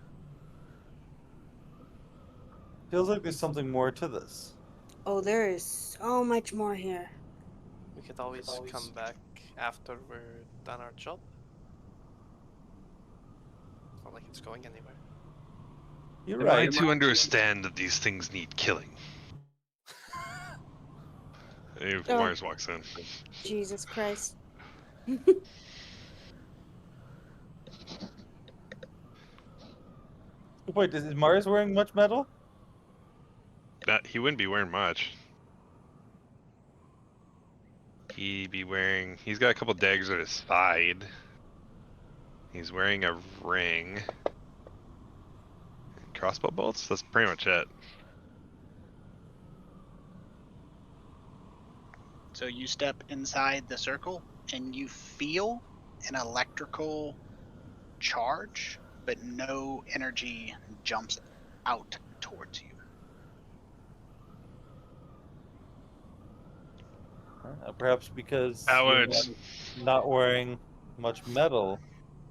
Feels like there's something more to this. Oh, there is so much more here. We could always come back after we're done our job. It's not like it's going anywhere. You're Am I right. to understand that these things need killing? If Oh, Mars walks in. Jesus Christ. Wait, is Mars wearing much metal? He wouldn't be wearing much. He'd be wearing. He's got a couple daggers at his side. He's wearing a ring. And crossbow bolts? That's pretty much it. So you step inside the circle and you feel an electrical charge, but no energy jumps out towards you. Perhaps because you're Cowards! not wearing much metal,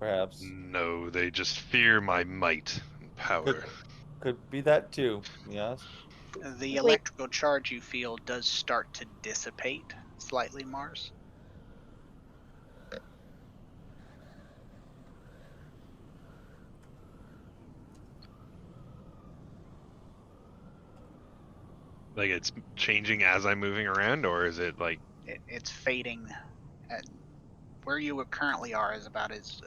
perhaps. No, they just fear my might and power. Could be that too, yes. The Wait. electrical charge you feel does start to dissipate slightly, Mars. Like it's changing as I'm moving around, or is it like It's fading. At where you currently are is about as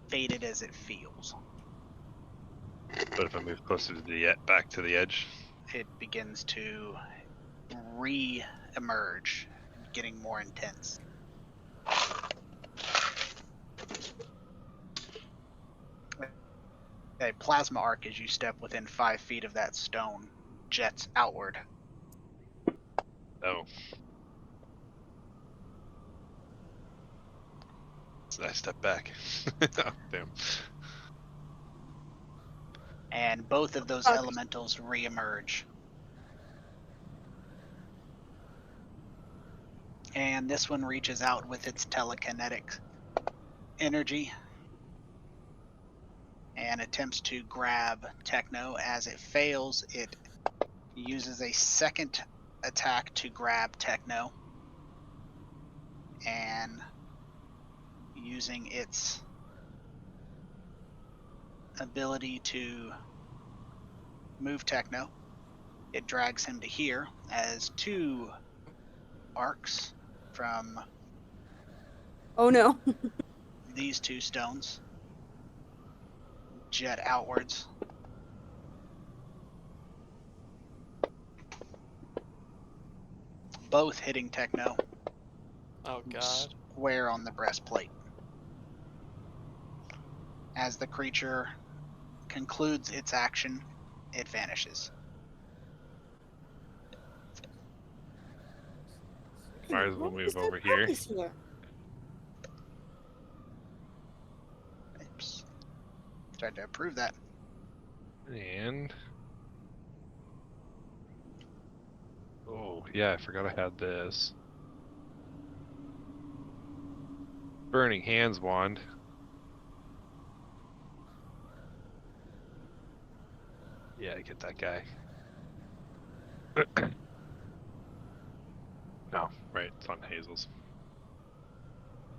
faded as it feels. but if I move closer to the back to the edge? It begins to re-emerge, getting more intense. A plasma arc as you step within 5 feet of that stone jets outward. Oh. So I step back. Oh, damn. And both of those Okay. elementals re-emerge. And this one reaches out with its telekinetic energy and attempts to grab Techno. As it fails, it uses a second attack to grab Techno, and using its ability to move Techno, it drags him to here as 2 arcs from Oh no. these 2 stones jet outwards. Both hitting Techno Oh god. square on the breastplate. As the creature concludes its action, it vanishes. Might as well What move is that over here. purpose here? Oops. Tried to approve that. And oh yeah, I forgot I had this. Burning Hands wand. Yeah, get that guy. No, right, it's on Hazel's.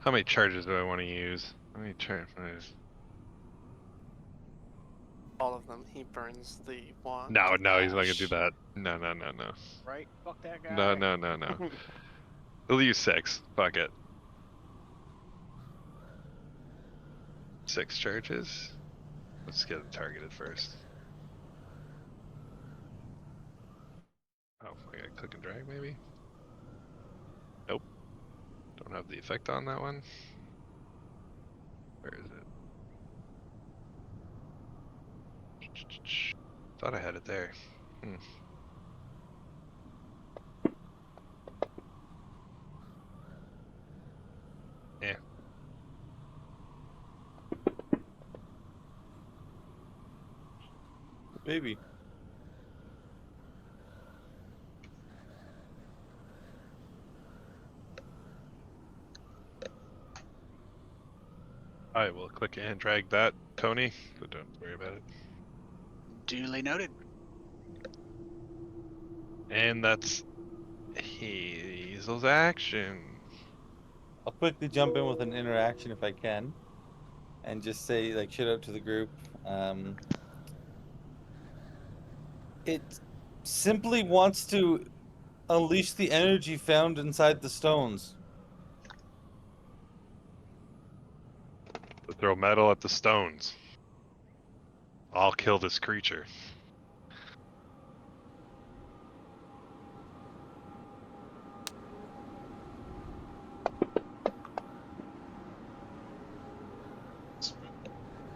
How many charges do I want to use? How many charges? All of them. He burns the wand. No, to no, he's not gonna do ash. that. No, no, no, no. Right? Fuck that guy. No, no, no, no. He'll use 6. Fuck it. 6 charges. Let's get him targeted first. Oh, I gotta click and drag maybe? Nope. Don't have the effect on that one. Where is it? Thought I had it there. Yeah. Maybe. I will click and drag that, Tony, so don't worry about it. Duly noted. And that's Hazel's action. I'll quickly jump in with an interaction if I can, and just say like shout out to the group. Um, it simply wants to unleash the energy found inside the stones. To throw metal at the stones. I'll kill this creature.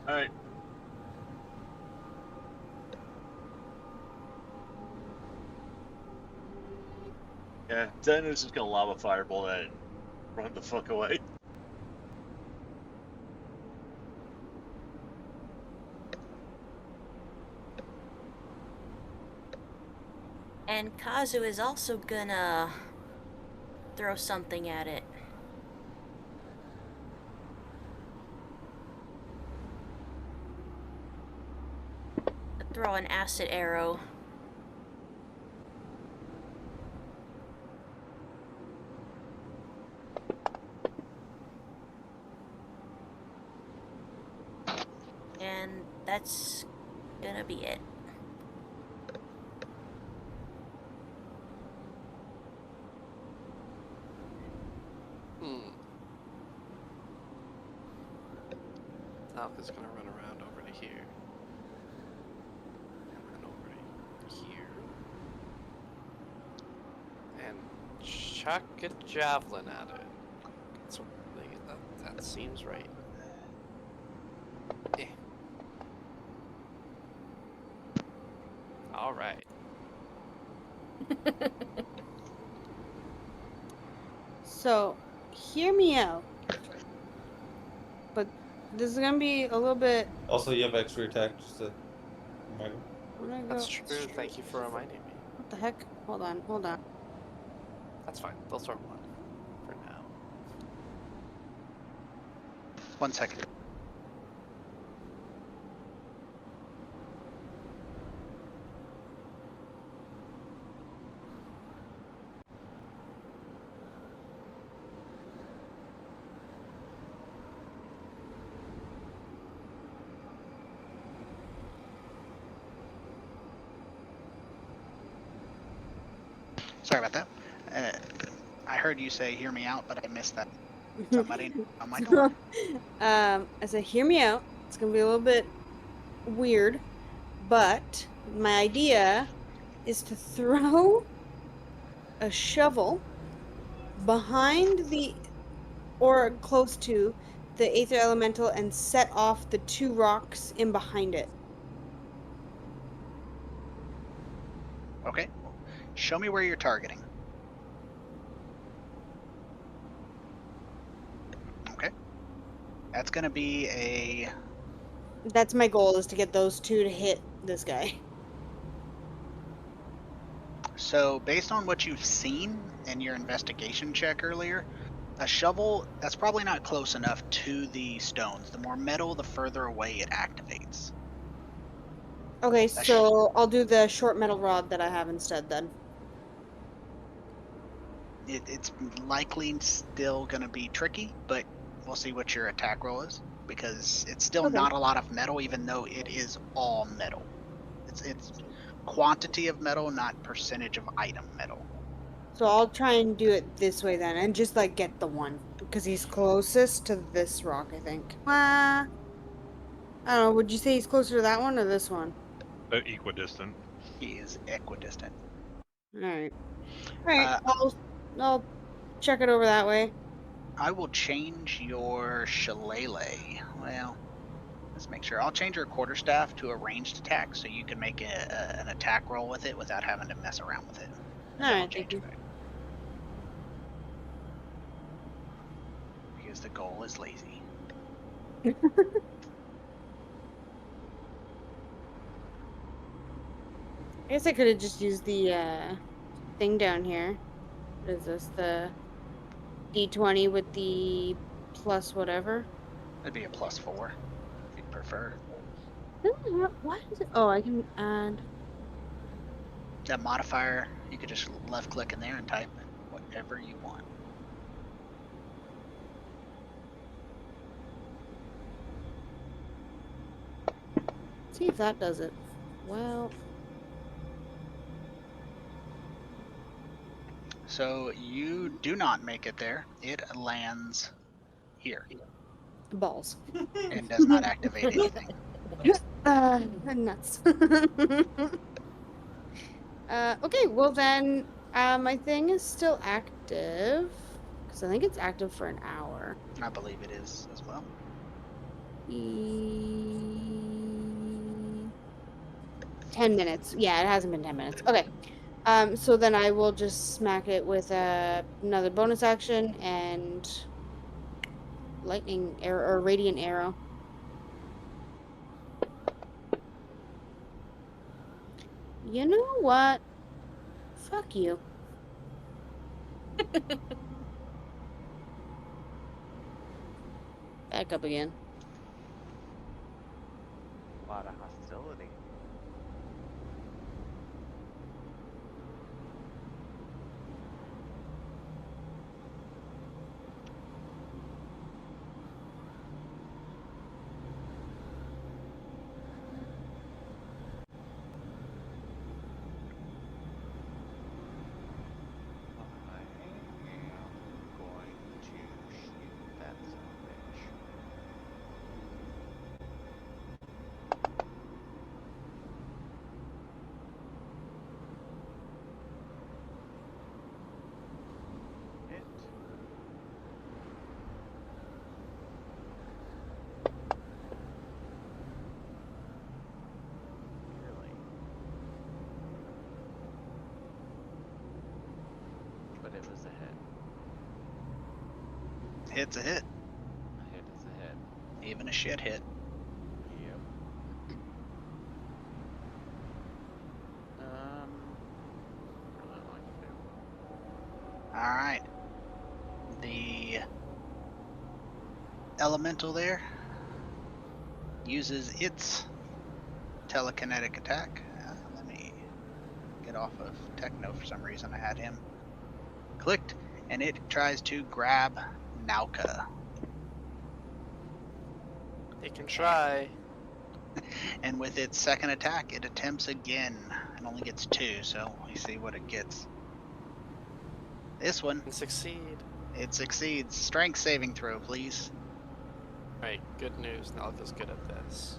All right. Yeah, Dennis just gonna lob a fireball at it and run the fuck away. And Kazu is also gonna throw something at it. Throw an acid arrow. And that's gonna be it. Alka's gonna run around over to here. And then over to here. And chuck a javelin at it. That's what, that seems right. Eh. Alright. So, hear me out. But this is gonna be a little bit. Also, you have extra attack, just a reminder. I'm gonna That's go true. straight- Thank you for reminding me. What the heck? Hold on, hold on. That's fine. They'll throw one for now. 1 second. Sorry about that. I heard you say "hear me out," but I missed that. Somebody on my door. I said, hear me out. It's gonna be a little bit weird, but my idea is to throw a shovel behind the or close to the Aether Elemental and set off the 2 rocks in behind it. Okay. Show me where you're targeting. Okay. That's gonna be a. That's my goal, is to get those 2 to hit this guy. So based on what you've seen in your investigation check earlier, a shovel, that's probably not close enough to the stones. The more metal, the further away it activates. Okay, That so I'll do the short metal rod that I have instead then. It's likely still going to be tricky, but we'll see what your attack roll is, because it's still Okay. not a lot of metal, even though it is all metal. It's quantity of metal, not percentage of item metal. So I'll try and do it this way then, and just like get the one, because he's closest to this rock, I think. I don't know. Would you say he's closer to that one or this one? Equidistant. He is equidistant. All right. All right. Uh, I'll check it over that way. I will change your shillelagh. Well, let's make sure. I'll change your quarterstaff to a ranged attack, so you can make an attack roll with it without having to mess around with it. And All then I'll right. Thank change you. it back. Because the goal is lazy. I guess I could have just used the thing down here. What is this? The D20 with the plus whatever. It'd be a +4 if you'd prefer. What is it? Oh, I can add. That modifier, you could just left click in there and type whatever you want. See if that does it. Well, So you do not make it there. It lands here balls. and does not activate anything. Nuts. Okay, well then, my thing is still active. Because I think it's active for an hour. I believe it is as well. 10 minutes. Yeah, it hasn't been 10 minutes. Okay. So then I will just smack it with another bonus action and lightning arrow or radiant arrow. You know what? Fuck you. Back up again. A lot of hostility. I am going to shoot that son of a bitch. Hit. Barely. But it was a hit. Hit's a hit, A hit is a hit. even a shit hit. Yep. What do I like to do? All right. The elemental there uses its telekinetic attack. Let me get off of Techno for some reason. I had him clicked, and it tries to grab Nauka. They can try. And with its second attack, it attempts again and only gets 2, so we see what it gets. This one, And succeed. it succeeds. Strength saving throw, please. Right, good news. Nalka's good at this.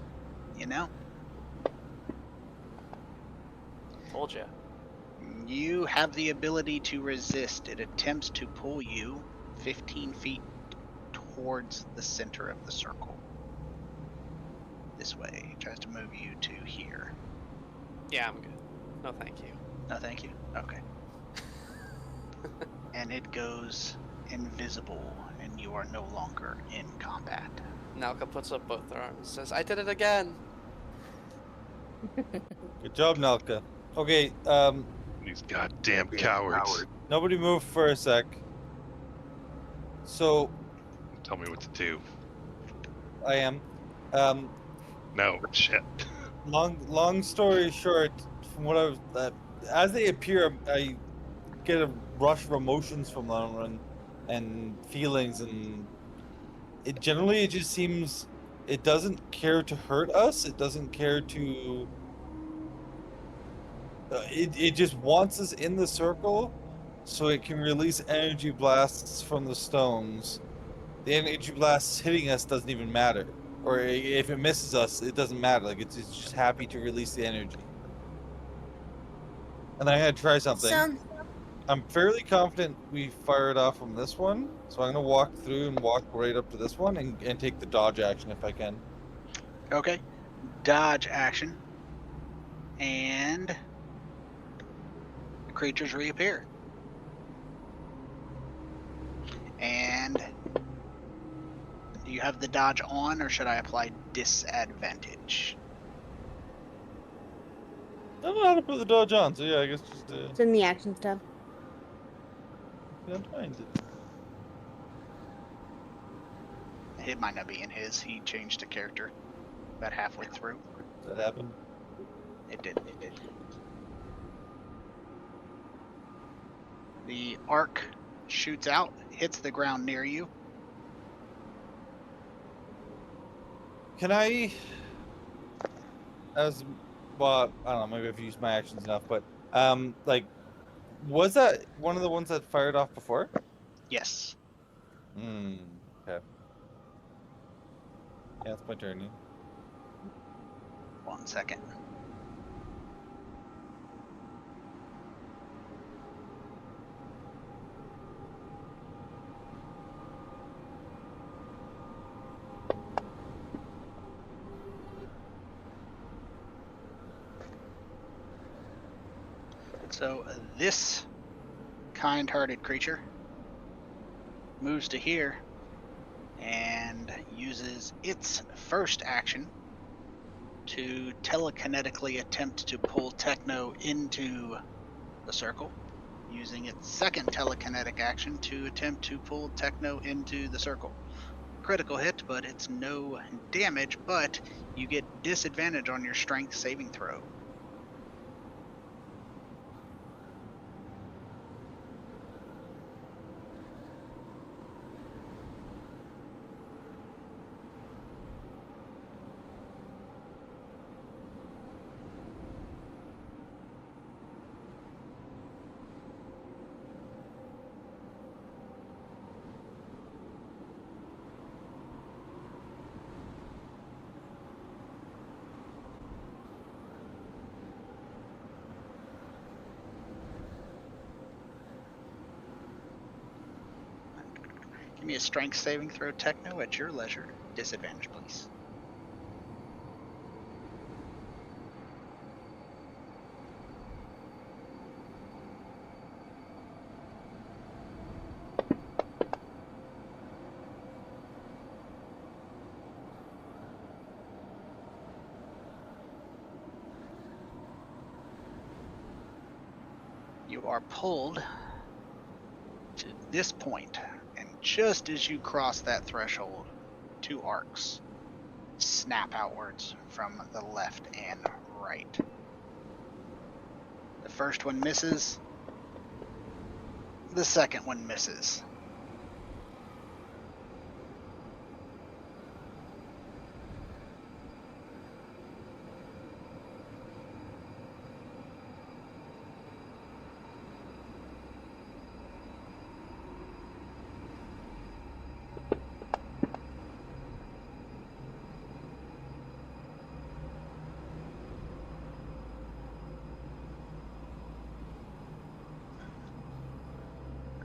You know, Told ya. you have the ability to resist. It attempts to pull you 15 feet towards the center of the circle. This way. It tries to move you to here. Yeah, I'm good. No, thank you. No, thank you. Okay. And it goes invisible, and you are no longer in combat. Nalka puts up both arms and says, I did it again! Good job, Nalka. Okay, These goddamn cowards. nobody move for a sec. So Tell me what to do. I am. Um, No, shit. long story short, from what I was, as they appear, I get a rush of emotions from them and feelings, and it generally it just seems it doesn't care to hurt us. It doesn't care to. It just wants us in the circle, so it can release energy blasts from the stones. The energy blasts hitting us doesn't even matter, or if it misses us, it doesn't matter. Like it's just happy to release the energy. And I'm gonna try something. Sound I'm fairly confident we fired off from this one, so I'm gonna walk through and walk right up to this one and take the dodge action if I can. Okay. Dodge action. And the creatures reappear. And do you have the dodge on, or should I apply disadvantage? I don't know how to put the dodge on, so yeah, I guess just It's in the actions tab. don't mind it. It might not be in his. He changed the character about halfway through. Does that happen? It did. It did. The arc shoots out, hits the ground near you. Can I, as well, I don't know, maybe I've used my actions enough, but like, was that one of the ones that fired off before? Yes. Hmm. Okay. Yeah, it's my turn. Yeah. 1 second. So this kind-hearted creature moves to here and uses its first action to telekinetically attempt to pull Techno into the circle, using its second telekinetic action to attempt to pull Techno into the circle. Critical hit, but it's no damage, but you get disadvantage on your strength saving throw. Give me a strength saving throw, Techno, at your leisure. Disadvantage, please. You are pulled to this point, and just as you cross that threshold, two arcs snap outwards from the left and right. The first one misses, the second one misses.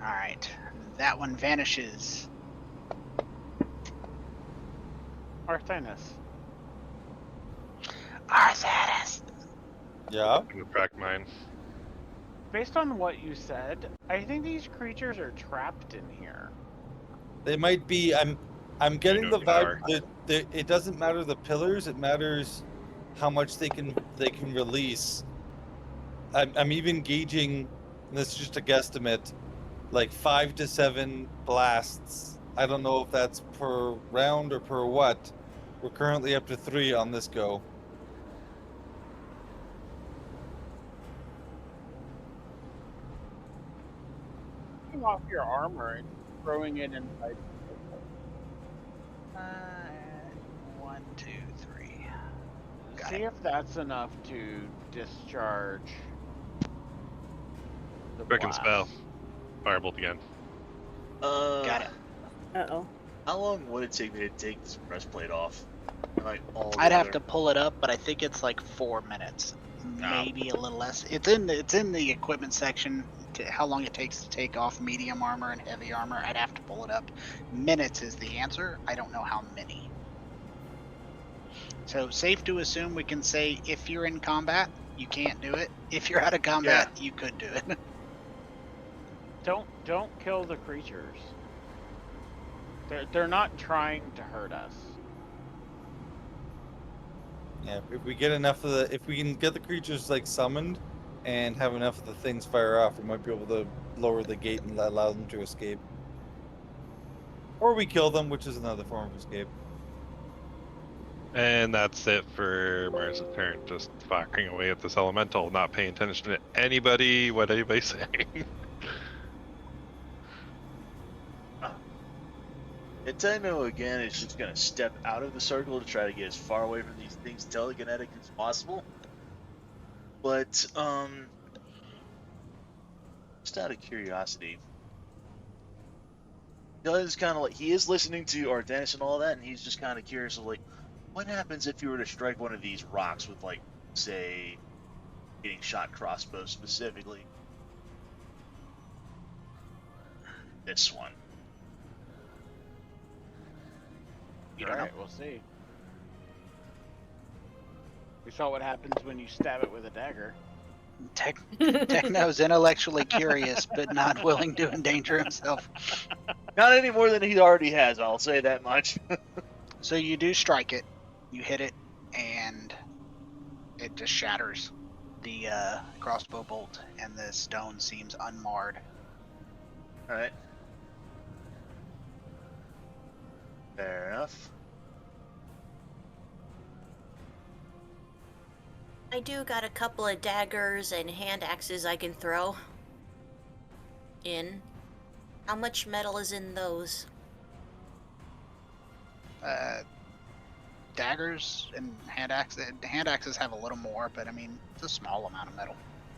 Alright, that one vanishes. Arthinus. Arthanis. Yeah. I'm gonna track mine. Based on what you said, I think these creatures are trapped in here. They might be. I'm getting know the they vibe are. that it doesn't matter the pillars. It matters how much they can release. I'm even gauging. And this is just a guesstimate. Like 5 to 7 blasts. I don't know if that's per round or per what. We're currently up to 3 on this go. Taking off your armor and throwing it inside. One, two, three. Got See it. if that's enough to discharge the Quicken blast. spell. Firebolt again. Got it. Uh-oh. How long would it take me to take this breastplate off? Like all I'd have together? to pull it up, but I think it's like 4 minutes, No. maybe a little less. It's in the equipment section. How long it takes to take off medium armor and heavy armor? I'd have to pull it up. Minutes is the answer. I don't know how many. So safe to assume we can say if you're in combat, you can't do it. If you're out of combat, you could do it. Don't kill the creatures. They're not trying to hurt us. Yeah, if we get enough of the, if we can get the creatures like summoned, and have enough of the things fire off, we might be able to lower the gate and allow them to escape. Or we kill them, which is another form of escape. And that's it for Mars' turn. Just firing away at this elemental, not paying attention to anybody, what anybody's saying. Nintendo again is just gonna step out of the circle to try to get as far away from these things telekinetic as possible. But just out of curiosity, does kind of like he is listening to Ardennis and all that, and he's just kind of curious of like, what happens if you were to strike one of these rocks with like, say, getting shot crossbow specifically? This one. You don't know. Alright, we'll see. We saw what happens when you stab it with a dagger. Techno's intellectually curious, but not willing to endanger himself. Not any more than he already has. I'll say that much. So you do strike it, you hit it, and it just shatters. The crossbow bolt and the stone seems unmarred. All right. Fair enough. I do got a couple of daggers and hand axes I can throw in. How much metal is in those? Daggers and hand axes. Hand axes have a little more, but I mean it's a small amount of metal.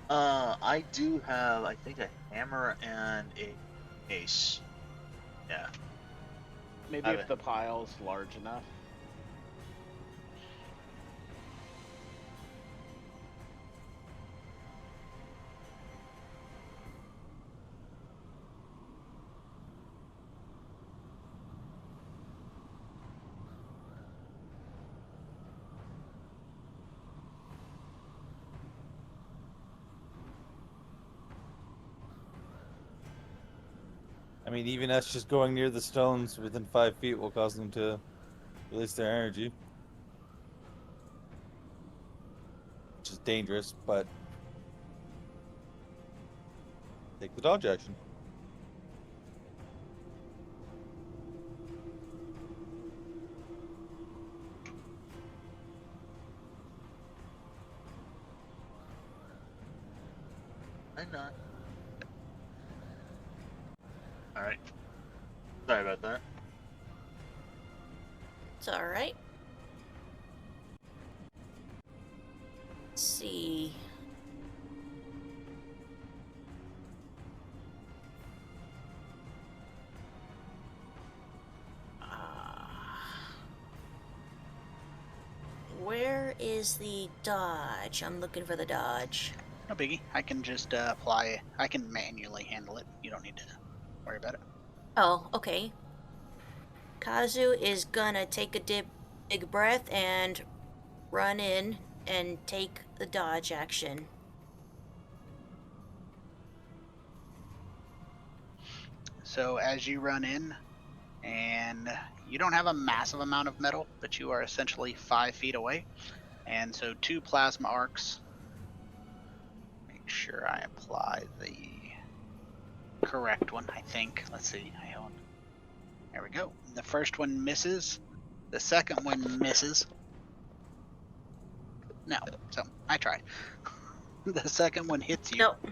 I do have, I think, a hammer and a mace. Yeah. Maybe if the pile's large enough. I mean, even us just going near the stones within 5 feet will cause them to release their energy. Which is dangerous, but take the dodge action. I'm not. All right. Sorry about that. It's alright. Let's see. Where is the dodge? I'm looking for the dodge. No biggie. I can just apply. I can manually handle it. You don't need to worry about it. Oh, okay. Kazu is gonna take a big breath and run in and take the dodge action. So as you run in, and you don't have a massive amount of metal, but you are essentially 5 feet away, and so 2 plasma arcs. Make sure I apply the correct one. I think. Let's see. Hold on. There we go. The first one misses. The second one misses. No. So I tried. The second one hits you. Nope.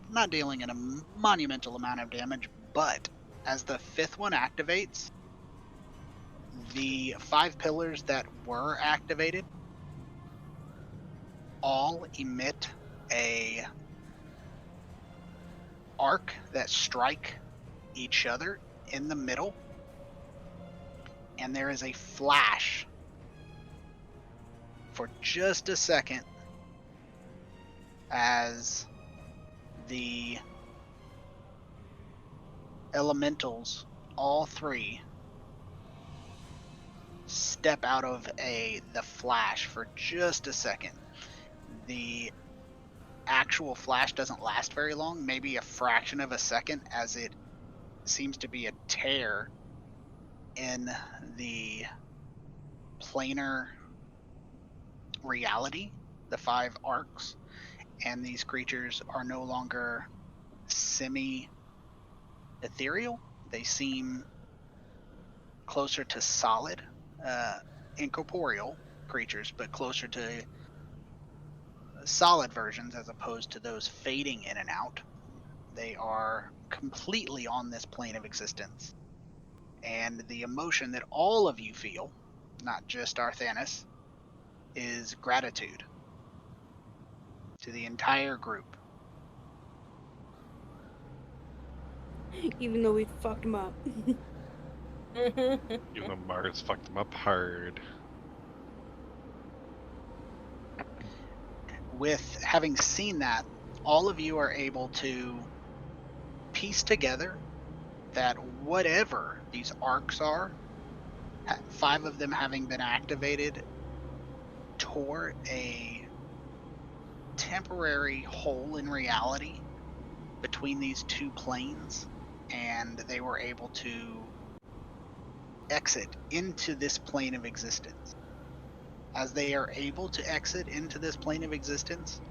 Not dealing in a monumental amount of damage, but as the fifth one activates, the 5 pillars that were activated all emit a arc that strike each other in the middle, and there is a flash for just a second as the elementals, all 3, step out of the flash for just a second. The actual flash doesn't last very long, maybe a fraction of a second, as it seems to be a tear in the planar reality, the 5 arcs, and these creatures are no longer semi ethereal. They seem closer to solid, incorporeal creatures, but closer to solid versions as opposed to those fading in and out. They are completely on this plane of existence. And the emotion that all of you feel, not just Arthanis, is gratitude to the entire group. Even though we fucked him up. Even though Mars fucked him up hard. With having seen that, all of you are able to piece together that whatever these arcs are, 5 of them having been activated, tore a temporary hole in reality between these two planes, and they were able to exit into this plane of existence. As they are able to exit into this plane of existence,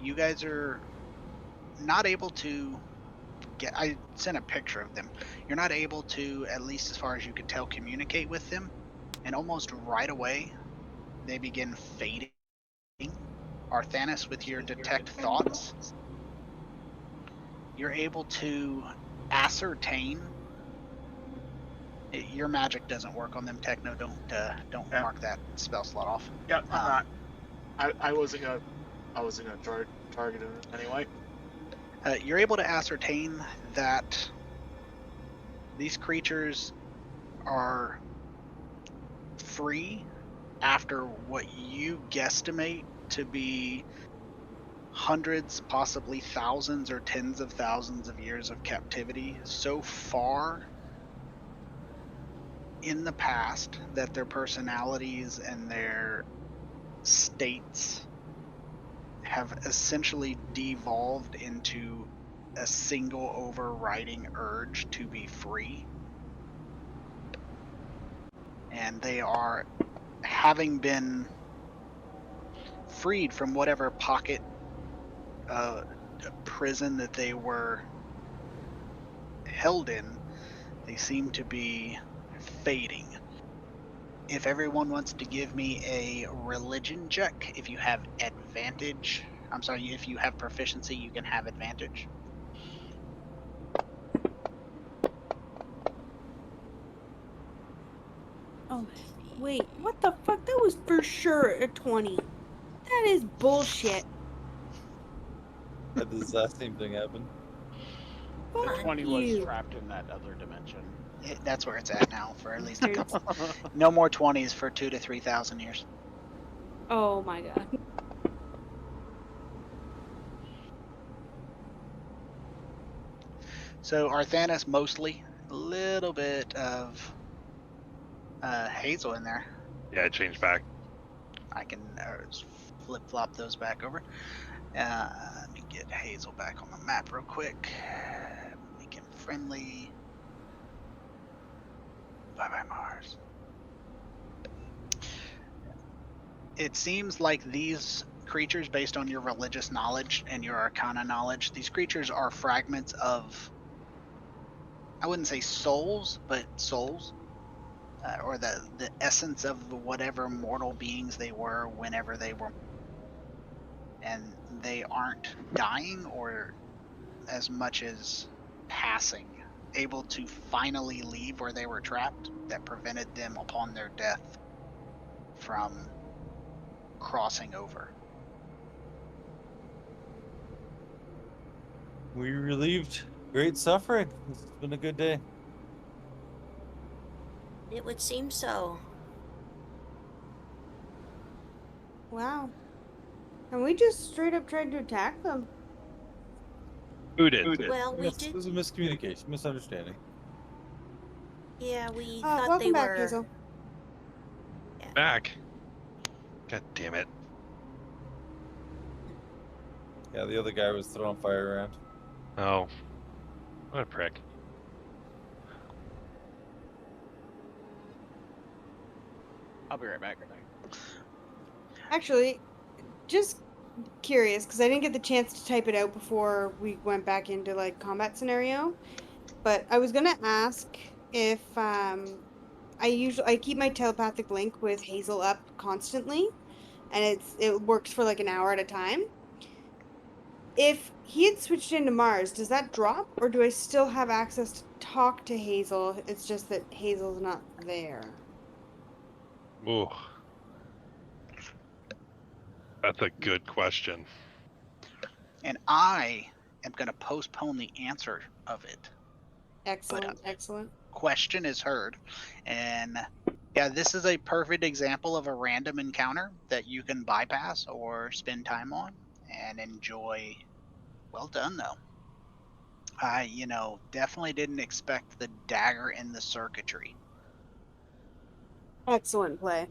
you guys are not able to get. I sent a picture of them. You're not able to, at least as far as you could tell, communicate with them, and almost right away they begin fading. Arthanis, with your detect thoughts, you're able to ascertain. Your magic doesn't work on them, Techno. Don't Yeah. mark that spell slot off. Yeah, I'm not. I wasn't gonna target him anyway. You're able to ascertain that these creatures are free after what you guesstimate to be hundreds, possibly thousands or tens of thousands of years of captivity so far in the past that their personalities and their states have essentially devolved into a single overriding urge to be free. And they are, having been freed from whatever pocket prison that they were held in, they seem to be fading. If everyone wants to give me a religion check, if you have advantage, I'm sorry, if you have proficiency, you can have advantage. Oh, wait, what the fuck? That was for sure a 20. That is bullshit. Had the exact same thing happen. The Fuck 20 was you. trapped in that other dimension. That's where it's at now for at least a There's- couple. No more 20s for 2,000 to 3,000 years. Oh my god. So Arthanis mostly, a little bit of Hazel in there. Yeah, it changed back. I can flip flop those back over. Let me get Hazel back on the map real quick. Make him friendly. Bye bye, Mars. It seems like these creatures, based on your religious knowledge and your arcana knowledge, these creatures are fragments of, I wouldn't say souls, but souls. Or the essence of whatever mortal beings they were whenever they were. And they aren't dying or as much as passing, able to finally leave where they were trapped, that prevented them upon their death from crossing over. We relieved great suffering. This has been a good day. It would seem so. Wow. And we just straight up tried to attack them. Who did? Well, we Yes, did. it was a miscommunication, misunderstanding. Yeah, we thought Welcome they back, were. Hazel. Back. God damn it. Yeah, the other guy was throwing fire around. Oh. What a prick. I'll be right back. Actually, just curious, because I didn't get the chance to type it out before we went back into like combat scenario. But I was gonna ask if I keep my telepathic link with Hazel up constantly, and it works for like an hour at a time. If he had switched into Mars, does that drop, or do I still have access to talk to Hazel? It's just that Hazel's not there. Ooh. That's a good question. And I am going to postpone the answer of it. Excellent, excellent. Question is heard. And yeah, this is a perfect example of a random encounter that you can bypass or spend time on and enjoy. Well done, though. I, definitely didn't expect the dagger in the circuitry. Excellent play.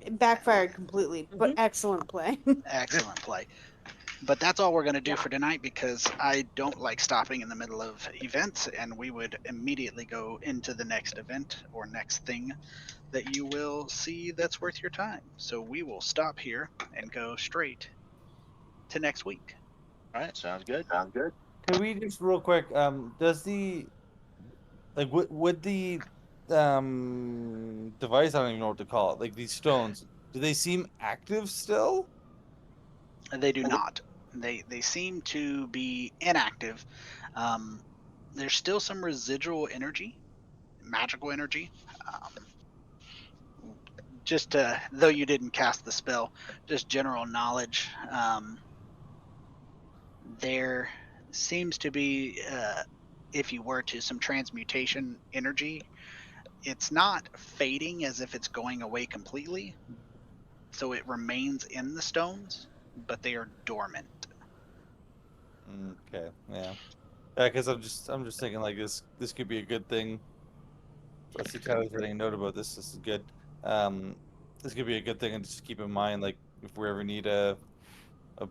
It backfired completely, but excellent play. Excellent play. But that's all we're going to do for tonight because I don't like stopping in the middle of events, and we would immediately go into the next event or next thing that you will see that's worth your time. So we will stop here and go straight to next week. All right, sounds good. Can we just real quick? Does the like would the device, I don't even know what to call it, like these stones, do they seem active still? They do not. They seem to be inactive. Um, there's still some residual energy, magical energy. Just though you didn't cast the spell, just general knowledge. There seems to be, if you were to, some transmutation energy. It's not fading as if it's going away completely, so it remains in the stones, but they are dormant. Okay, yeah, because I'm just thinking like this could be a good thing. Let's see, Tyler's writing a note about this. This is good. Um, this could be a good thing, and just keep in mind, like if we ever need a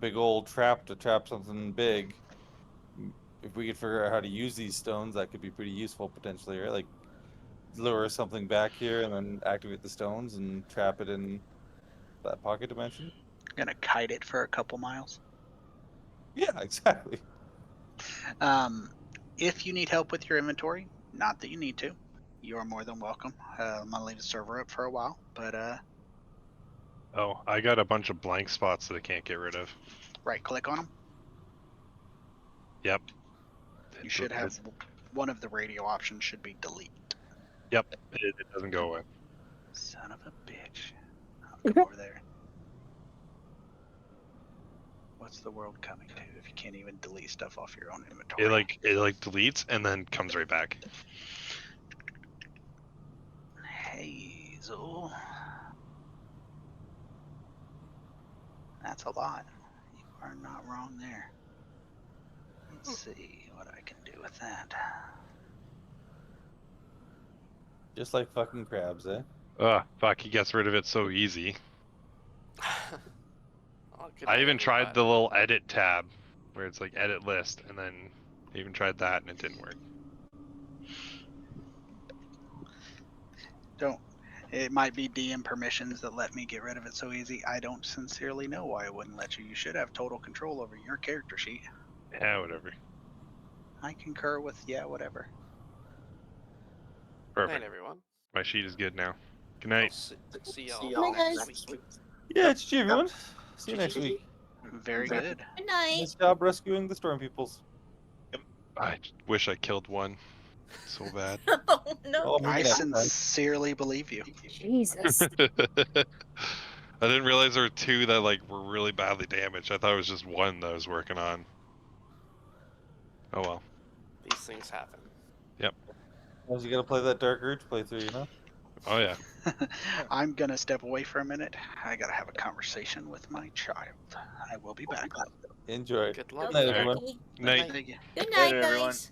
big old trap to trap something big, if we could figure out how to use these stones, that could be pretty useful potentially, right? Like lure something back here and then activate the stones and trap it in that pocket dimension. Gonna kite it for a couple miles. Yeah, exactly. If you need help with your inventory, not that you need to, you are more than welcome. I'm gonna leave the server up for a while, but Oh, I got a bunch of blank spots that I can't get rid of. right click on them. Yep. You should have one of the radio options should be delete. Yep. It doesn't go away. Son of a bitch. I'll come over there. What's the world coming to if you can't even delete stuff off your own inventory? It like deletes and then comes right back. Hazel. That's a lot. You are not wrong there. Let's see what I can do with that. Just like fucking crabs, eh? Ugh, fuck, he gets rid of it so easy. Oh, good I night, even tried everybody. the little edit tab where it's like edit list, and then I even tried that and it didn't work. Don't. It might be DM permissions that let me get rid of it so easy. I don't sincerely know why it wouldn't let you. You should have total control over your character sheet. Yeah, whatever. I concur with yeah, whatever. Good Perfect. night, everyone. My sheet is good now. Good I'll night. see y'all Night, next guys. week. Yeah, it's GG, everyone. See you next week. Very good. Good night. Nice job rescuing the storm peoples. I wish I killed one so bad. Oh no. Oh, maybe I next time. sincerely believe you. Jesus. I didn't realize there were two that like were really badly damaged. I thought it was just one that I was working on. Oh well. These things happen. You gotta play that Dark Urge playthrough, you know? Oh yeah. I'm gonna step away for a minute. I gotta have a conversation with my child. I will be back. Enjoy. Good Go luck. Night, get everyone. lucky. Night. Thank you. Good Later, night, everyone. guys.